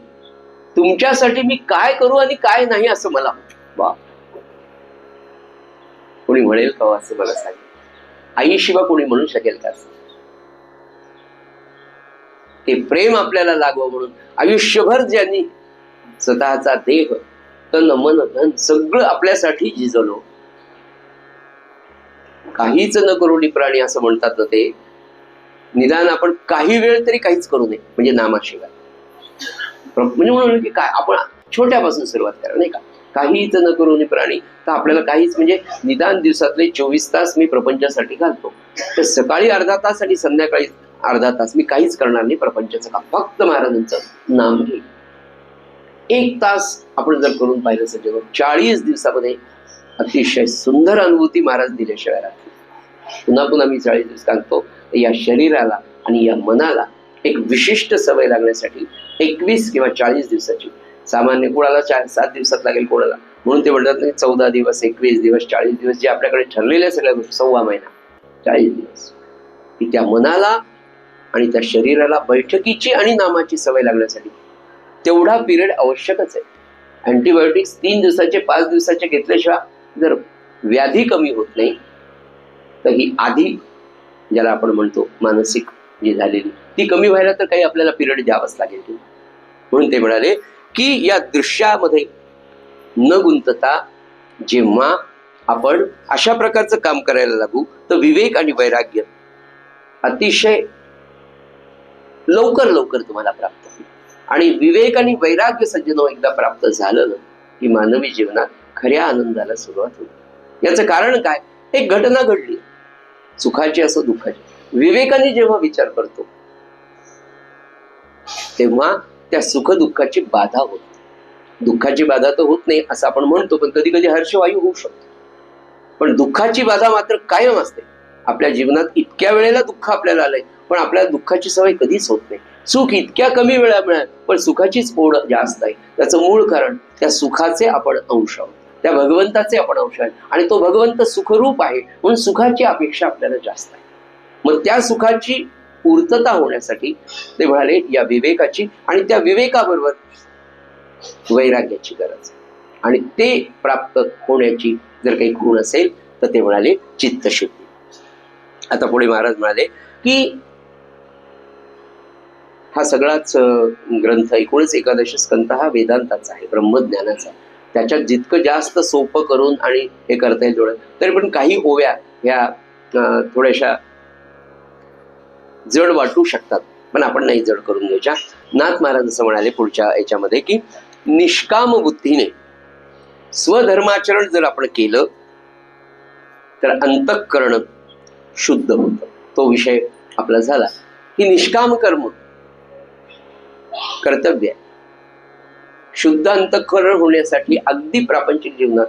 तुमच्यासाठी मी काय करू आणि काय नाही असं मला कोणी म्हणेल का असं मला सांग. आईशिवाय कोणी म्हणू शकेल का असं? ते प्रेम आपल्याला लागावं म्हणून आयुष्यभर ज्यांनी स्वतःचा देह तन मन धन सगळं आपल्यासाठी झिजवलं. काहीच न करुणी प्राणी असं म्हणतात ना, ते निदान आपण काही वेळ तरी काहीच करू नये म्हणजे नामाशिवाय. म्हणजे म्हणून की काय आपण छोट्यापासून सुरुवात करा, नाही का? काहीच न करुणी प्राणी, तर आपल्याला काहीच म्हणजे निदान दिवसातले 24 तास मी प्रपंचासाठी घालतो, तर सकाळी अर्धा तास आणि संध्याकाळी अर्धा तास मी काहीच करणार नाही प्रपंचाचं काम, फक्त महाराजांचं नाम घे. 1 तास आपण जर करून पाहिलं सज्जन, 40 दिवसामध्ये अतिशय सुंदर अनुभूती महाराज दिल्याशिवाय राहते. पुन्हा पुन्हा मी 40 दिवस सांगतो, या शरीराला आणि या मनाला एक विशिष्ट सवय लागण्यासाठी 21 किंवा 40 दिवसाची, सामान्य कोणाला 4-7 दिवसात लागेल कोणाला, म्हणून ते म्हणतात नाही 14 दिवस 21 दिवस 40 दिवस जे आपल्याकडे ठरलेल्या सगळ्या गोष्टी, 1.25 महिना 40 दिवस, की त्या मनाला आणि त्या शरीराला बैठकीची आणि नामाची सवय लागण्यासाठी तेवढा पिरियड आवश्यकच आहे. अँटीबायोटिक्स 3 दिवसाचे 5 दिवसाचे घेतल्याशिवाय जर व्याधी कमी होत नाही तर ही आधी ज्याला आपण म्हणतो मानसिक जी झालेली ती कमी व्हायला तर काही आपल्याला पिरियड द्यावाच लागेल. म्हणून ते म्हणाले की या दृश्यामध्ये न गुंतता जेव्हा आपण अशा प्रकारचं काम करायला लागू तर विवेक आणि वैराग्य अतिशय लवकर लवकर तुम्हाला प्राप्त होईल. आणि विवेक आणि वैराग्य सज्जनो एकदा प्राप्त झालं ना की मानवी जीवनात खऱ्या आनंदाला सुरुवात होईल. याचं कारण काय, एक घटना घडली, सुखाची असो दुःखाची, विवेकाने जेव्हा विचार करतो तेव्हा त्या सुख दुःखाची बाधा होत. दुःखाची बाधा तर होत नाही असं आपण म्हणतो, पण कधी कधी हर्षवायू होऊ शकतो, पण दुःखाची बाधा मात्र कायम असते. आपल्या जीवनात इतक्या वेळेला दुःख आपल्याला आलंय पण आपल्याला दुःखाची सवय कधीच होत नाही. सुख इतक्या कमी वेळा मिळाल पण सुखाचीच ओढ जास्त आहे. त्याचं मूळ कारण त्या सुखाचे आपण अंश आहोत, त्या भगवंताचे आपण अंश आहे आणि तो भगवंत सुखरूप आहे म्हणून सुखाची अपेक्षा आपल्याला जास्त आहे. मग त्या सुखाची पूर्तता होण्यासाठी ते म्हणाले या विवेकाची आणि त्या विवेकाबरोबर वैराग्याची गरज आहे. आणि ते प्राप्त होण्याची जर काही खूण असेल तर ते म्हणाले चित्तशुद्धी. आता पुढे महाराज म्हणाले की हा सगळाच ग्रंथ 19 स्कंध हा वेदांताचा आहे, ब्रह्मज्ञानाचा. त्याच्यात जितकं जास्त सोपं करून आणि हे करता येईल तेवढं, तरी पण काही ओव्या ह्या थोड्याशा जड वाटू शकतात, पण आपण नाही जड करून घ्यायच्या. नाथ महाराज असं म्हणाले पुढच्या याच्यामध्ये की निष्काम बुद्धीने स्वधर्माचरण जर आपण केलं तर अंतःकरण शुद्ध होतं. तो विषय आपला झाला की निष्काम कर्म कर्तव्य आहे. शुद्ध अंतःकरण होण्यासाठी अगदी प्रापंचिक जीवनात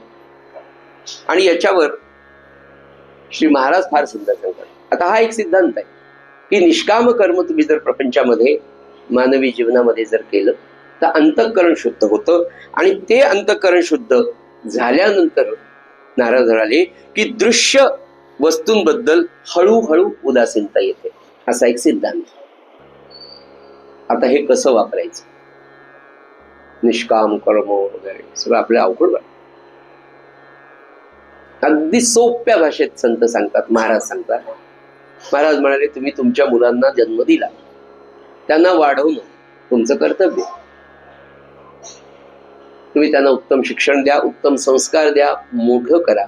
आणि याच्यावर श्री महाराज फार सुंदर सांगतात. आता हा एक सिद्धांत आहे की निष्काम कर्म तुम्ही जर प्रपंचामध्ये मानवी जीवनामध्ये जर केलं तर अंतःकरण शुद्ध होतं आणि ते अंतःकरण शुद्ध झाल्यानंतर नाराज झाले की दृश्य वस्तूंबद्दल हळूहळू उदासीनता येते, असा एक सिद्धांत. आता हे कसं वापरायचं, निष्काम कर्म वगैरे सगळं आपल्या अवघड वाटतं. अगदी सोप्या भाषेत संत सांगतात, महाराज सांगतात. महाराज म्हणाले तुम्ही तुमच्या मुलांना जन्म दिला, त्यांना वाढवणं तुमचं कर्तव्य. तुम्ही त्यांना उत्तम शिक्षण द्या, उत्तम संस्कार द्या, मोठं करा.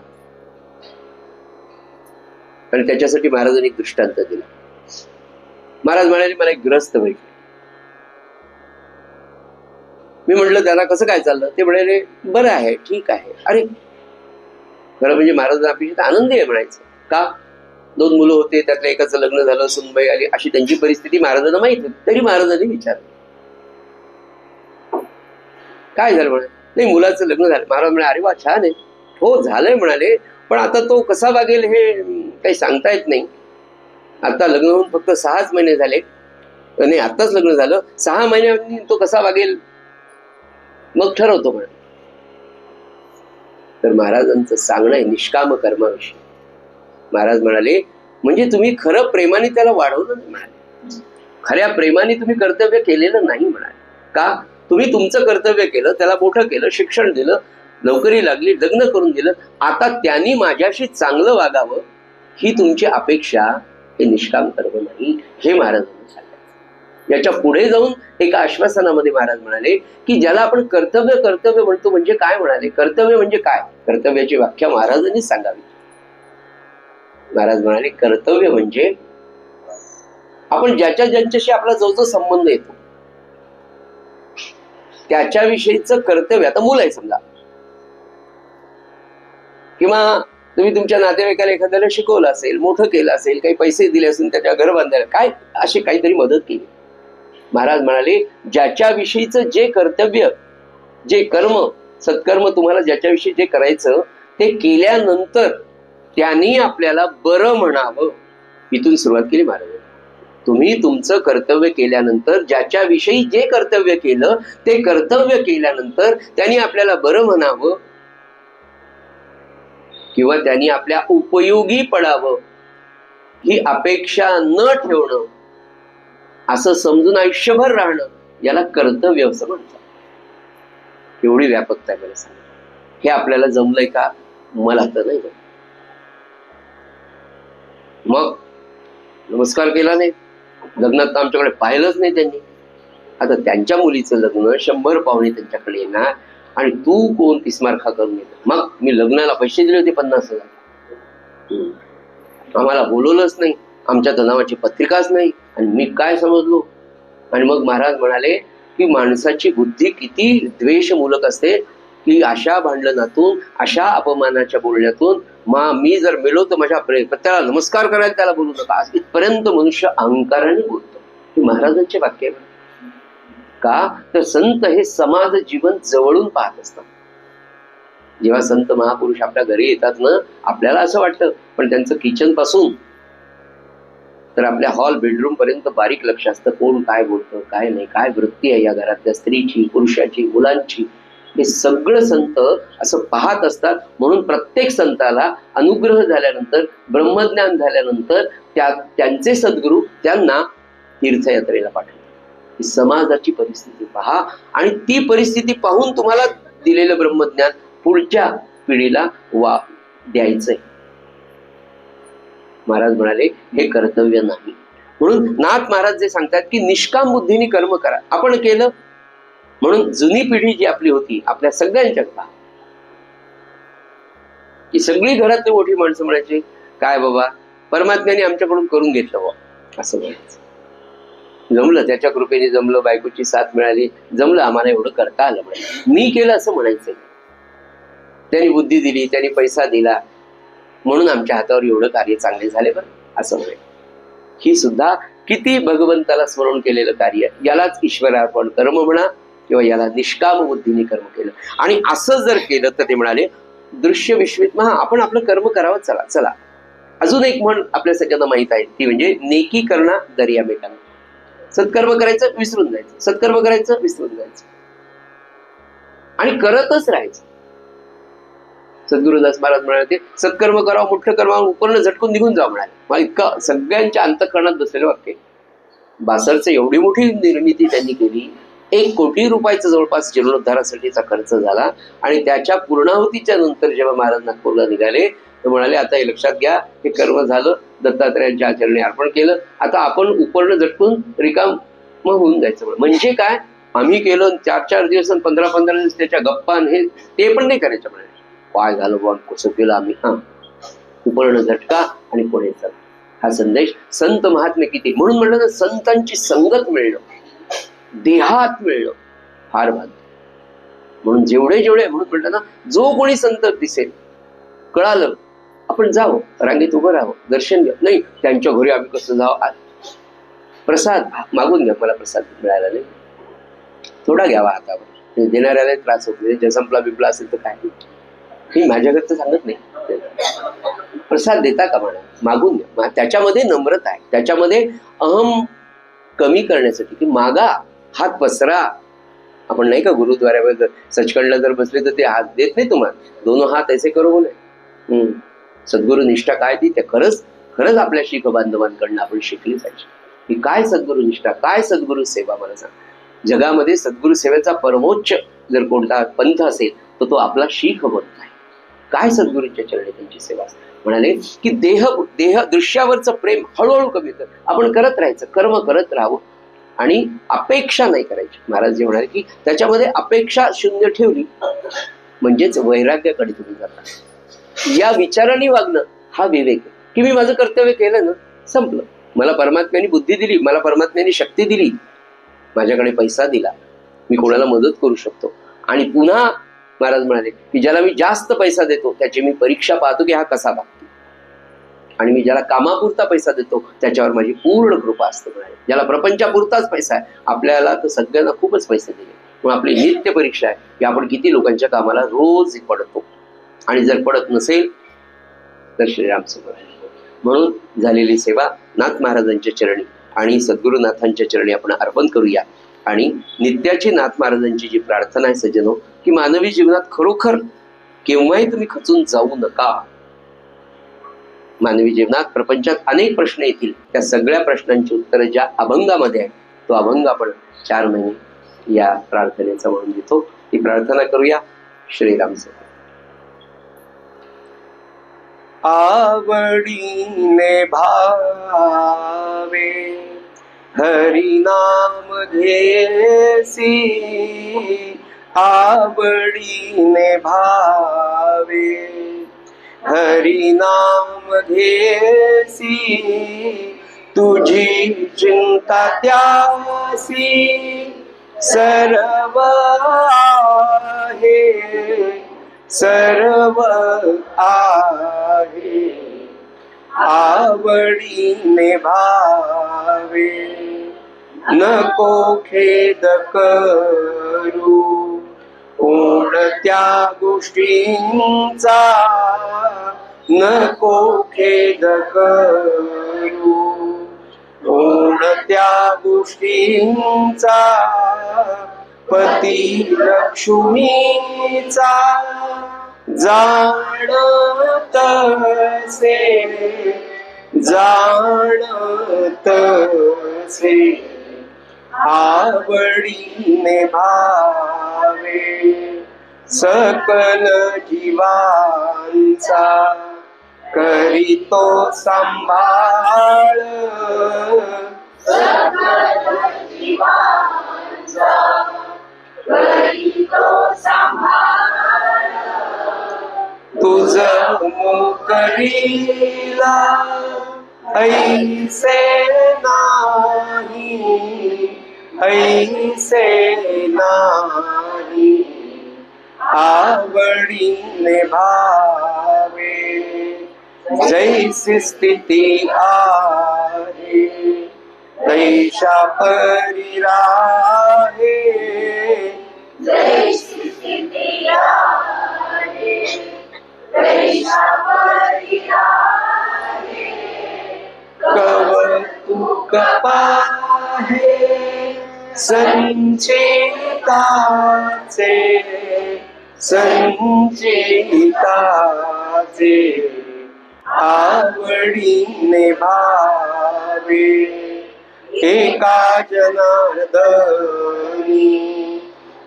आणि त्याच्यासाठी महाराजांनी एक दृष्टांत दिला. महाराज म्हणाले मला एक ग्रस्त भेटले. मी म्हटलं त्याला कसं काय चाललं? ते म्हणाले बरं आहे, ठीक आहे. अरे खरं म्हणजे महाराजांना अपेक्षित आनंदी आहे म्हणायचं. का? 2 मुलं होते, त्यातल्या एकाचं लग्न झालं, सुनबाई आली, अशी त्यांची परिस्थिती महाराजांना माहित होती. तरी महाराजांनी विचारलं काय झालं म्हणे. नाही, मुलाचं लग्न झालं. महाराज म्हणाले अरे वा, छान आहे. हो झालंय म्हणाले, पण आता तो कसा वागेल हे काही सांगता येत नाही. आता लग्न होऊन फक्त 6च महिने झाले, नाही आत्ताच लग्न झालं, 6 महिन्यांनी तो कसा वागेल मग ठरवतो म्हणे. तर महाराजांचं सांगणं आहे निष्काम कर्माविषयी. महाराज म्हणाले म्हणजे तुम्ही खरं प्रेमाने त्याला वाढवलं नाही म्हणाले, खऱ्या प्रेमाने तुम्ही कर्तव्य केलेलं नाही म्हणाले. का? तुम्ही तुमचं कर्तव्य केलं, त्याला मोठं केलं, शिक्षण दिलं, नोकरी लागली, लग्न करून दिलं, आता त्यांनी माझ्याशी चांगलं वागावं ही तुमची अपेक्षा, हे निष्काम कर्म नाही, हे महाराजांनी सांगितलं. याच्या पुढे जाऊन एका आश्वासनामध्ये महाराज म्हणाले की ज्याला आपण कर्तव्य कर्तव्य म्हणतो म्हणजे काय म्हणाले, कर्तव्य म्हणजे काय, कर्तव्याची व्याख्या महाराजांनी सांगावी. महाराज म्हणाले कर्तव्य म्हणजे आपण ज्याच्याशी आपला जो जो संबंध येतो त्याच्याविषयीचं कर्तव्य. आता मूल आहे समजा, किंवा तुम्ही तुमच्या नातेवाईकाला एखाद्याला शिकवलं असेल, मोठं केलं असेल, काही पैसे दिले असेल, त्याच्या घर बांधायला काय अशी काहीतरी मदत केली. महाराज म्हणाले ज्याच्याविषयीचं जे कर्तव्य, जे कर्म, सत्कर्म तुम्हाला ज्याच्याविषयी जे करायचं ते केल्यानंतर त्यांनी आपल्याला बरं म्हणावं, इथून सुरुवात केली महाराज. तुम्ही तुमचं कर्तव्य केल्यानंतर, ज्याच्याविषयी जे कर्तव्य केलं ते कर्तव्य केल्यानंतर त्यांनी आपल्याला बरं म्हणावं किंवा त्यांनी आपल्या उपयोगी पडावं ही अपेक्षा न ठेवणं, असं समजून आयुष्यभर राहणं, याला कर्तव्य असं म्हणतात. एवढी व्यापकता आहे मला सांग. हे आपल्याला जमलंय का? मला तर नाही. मग नमस्कार केला नाही, लग्नात तर आमच्याकडे पाहिलंच नाही त्यांनी. आता त्यांच्या मुलीचं लग्न 100 पाहुणे त्यांच्याकडे येणार आणि तू कोण तिस्मारखा करून येतो. मग मी लग्नाला पैसे दिले होते 50,000, आम्हाला बोलवलंच नाही, आमच्या तर नावाची पत्रिकाच नाही, आणि मी काय समजलो. आणि मग महाराज म्हणाले की माणसाची बुद्धी किती द्वेषमूलक असते की अशा भांडणातून, अशा अपमानाच्या बोलण्यातून मी जर मेलो तर माझ्या त्याला नमस्कार करायला त्याला बोलू नका, इथपर्यंत मनुष्य अहंकाराने बोलतो. हे महाराजांचे वाक्य आहे. का? तर संत हे समाज जीवन जवळून पाहत असतात. जेव्हा संत महापुरुष आपल्या घरी येतात ना, आपल्याला असं वाटतं, पण त्यांचं किचन पासून तर आपल्या हॉल बेडरूम पर्यंत बारीक लक्ष असतं. कोण काय बोलतं, काय नाही, काय वृत्ती आहे या घरातल्या स्त्रीची, पुरुषाची, मुलांची, हे सगळं संत असं पाहत असतात. म्हणून प्रत्येक संताला अनुग्रह झाल्यानंतर, ब्रह्मज्ञान झाल्यानंतर त्यांचे सद्गुरू त्यांना तीर्थयात्रेला पाठवतात. समाजाची परिस्थिती पहा, आणि ती परिस्थिती पाहून तुम्हाला दिलेलं ब्रह्मज्ञान पुढच्या पिढीला द्यायचंय. महाराज म्हणाले हे कर्तव्य नाही. म्हणून नाथ महाराज जे सांगतात की निष्काम बुद्धीने कर्म करा. आपण केलं म्हणून जुनी पिढी जी आपली होती, आपल्या सगळ्यांच्या की सगळी घरातली मोठी माणसं म्हणायची काय बाबा परमात्म्याने आमच्याकडून करून घेतलं बा, असं म्हणायचं. जमलं, त्याच्या कृपेने जमलं, बायकोची साथ मिळाली, जमलं, आम्हाला एवढं करता आलं, मी केलं असं म्हणायचंय. त्यांनी बुद्धी दिली, त्यांनी पैसा दिला, म्हणून आमच्या हातावर एवढं कार्य चांगले झाले बरं, असं म्हणे. ही सुद्धा किती भगवंताला स्मरण केलेलं कार्य, यालाच ईश्वरार्पण कर्म म्हणा, किंवा याला निष्काम बुद्धीने कर्म केलं. आणि असं जर केलं तर ते म्हणाले दृश्य विश्वित महा, आपण आपलं कर्म करावं. चला चला, अजून एक म्हण आपल्या सगळ्यांना माहित आहे, ती म्हणजे नेकी करणा दर्या मेटाना. सत्कर्म करायचं विसरून जायचं, सत्कर्म करायचं विसरून जायचं, आणि करतच राहायचं. सद्गुरुदास महाराज म्हणाले सत्कर्म करावं, मोठं कर्मावर उपर्ण झटकून निघून जावं म्हणाले. मग इतकं सगळ्यांच्या अंतःकरणात बसलेलं वाक्य. बासरचं एवढी मोठी निर्मिती त्यांनी केली, 1 कोटी रुपयाचा जवळपास जीर्णोद्धारासाठीचा खर्च झाला. आणि त्याच्या पूर्णाहुतीच्या नंतर जेव्हा महाराज नागपूरला निघाले तर म्हणाले आता हे लक्षात घ्या, हे कर्म झालं, दत्तात्रयांच्या आचरणी अर्पण केलं, आता आपण उपर्ण झटकून रिकाम होऊन जायचं. म्हणजे काय, आम्ही केलं 4-4 दिवस, 15-15 दिवस त्याच्या गप्पा, हे ते पण नाही करायचं म्हणाले. काय झालं बॉन, कसं केलं आम्ही, उपर्ण झटका आणि पुढे चल. हा संदेश संत महात्मे किती, म्हणून म्हणलं ना, संतांची संगत मिळणं, देहात मिळणं फार भाग्य. म्हणून जेवढे जेवढे, म्हणून म्हटलं ना, जो कोणी संत दिसेल, कळालं, आपण जावं, रांगेत उभं राहावं, दर्शन घ्या. नाही त्यांच्या घरी आम्ही कसं जावं, प्रसाद मागून घ्या, मला प्रसाद मिळाला नाही, थोडा घ्यावा हातावर, देणाऱ्याला त्रास होत नाही, संपला बिपला असेल तर काय, मी माझ्याकडचं सांगत नाही. प्रसाद देता का म्हणा, मागून घ्या. त्याच्यामध्ये नम्रता आहे, त्याच्यामध्ये अहम कमी करण्यासाठी की मागा, हात पसरा. आपण नाही का गुरुद्वाऱ्यावर सचखंडला जर बसले तर ते हात देत नाही तुम्हाला, दोन हात ऐसे करो बोले. सद्गुरु निष्ठा काय ती, त्या खरंच खरंच आपल्या शीख बांधवांकडनं आपण शिकली पाहिजे की काय सद्गुरु निष्ठा, काय सद्गुरु सेवा. मला सांग, जगामध्ये सद्गुरु सेवेचा परमोच्च जर कोणता पंथ असेल तर तो आपला शीख पंथ आहे. काय सद्गुरूंच्या चरणी त्यांची सेवा. म्हणाले की देह दृश्यावरचं प्रेम हळूहळू कमी कर, आपण करत राहायचं, कर्म करत राहावं आणि अपेक्षा नाही करायची. महाराज जे म्हणाले की त्याच्यामध्ये अपेक्षा शून्य ठेवली म्हणजेच वैराग्याकडे तुम्ही जाता. या विचाराने वागणं हा विवेक आहे की मी माझं कर्तव्य केलं ना, संपलं. मला परमात्म्याने बुद्धी दिली, मला परमात्म्याने शक्ती दिली, माझ्याकडे पैसा दिला, मी कोणाला मदत करू शकतो. आणि पुन्हा महाराज म्हणाले की ज्याला मी जास्त पैसा देतो त्याची मी परीक्षा पाहतो की हा कसा वागतो, आणि मी ज्याला कामापुरता पैसा देतो त्याच्यावर माझी पूर्ण कृपा असते. म्हणाले ज्याला प्रपंचापुरताच पैसा आहे, आपल्याला तर सगळ्यांना खूपच पैसे दिले, म्हणून आपली नित्य परीक्षा आहे की आपण किती लोकांच्या कामाला रोज पडतो, आणि जर पडत नसेल तर श्रीराम समोर. म्हणून झालेली सेवा नाथ महाराजांच्या चरणी आणि सद्गुरुनाथांच्या चरणी आपण अर्पण करूया. आणि नित्याची नाथ महाराजांची जी प्रार्थना आहे सज्जनो, की मानवी जीवनात खरोखर केव्हाही तुम्ही खचून जाऊ नका. मानवी जीवनात प्रपंचात अनेक प्रश्न येतील, त्या सगळ्या प्रश्नांची उत्तरं ज्या अभंगामध्ये आहे, तो अभंग आपण 4 महिने या प्रार्थनेचा म्हणून देतो. ती प्रार्थना करूया. श्रीराम समोर. आवडीने भावे हरी नाम घेसी, आवडीने भावे हरी नाम घेसी, तुझी चिंता त्यासी सर्व आहे, सर्व आहे. आवडीने भावे नको खेद करू कोणत्या गोष्टींचा, नको खेद करू कोणत्या गोष्टींचा, पती लक्ष्मीचा जाणत से, जाणत से. आवडीने भावे सकल जीवांचा करीतो सांभाळ, सकल जीवांचा करीतो सांभाळ. तुझ मोकरीला ऐसे नाही, ऐसे नाही. आवडीने भावे जैसी स्थिती आहे, तैशा परी राहे, जैसी स्थिती आहे, तैशा परी राहे. कौतुक पाहे संचिताचे, संचिताचे. आवडीने भावे एका जनार्दनी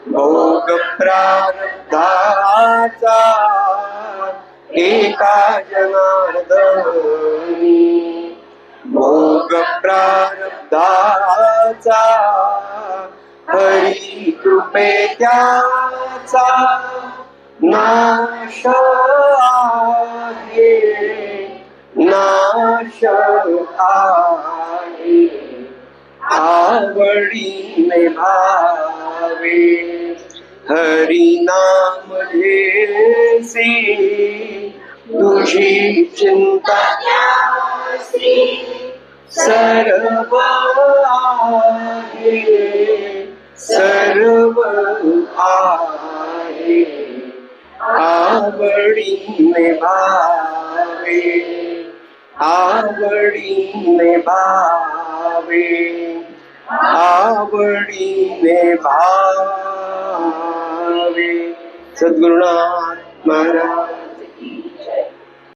भोग प्रारब्धाचा, एका जनार्दनी भोग प्रारब्धाचा. हरी कृपे त्याचा नाश आहे, आहे आवडीने भावे हरी नाम घेसी तुझी चिंता सर्व आहे सर्व आहे आवडीने भावे आवडीने भावे आवडीने भावे. सद्गुरुनाथ महाराज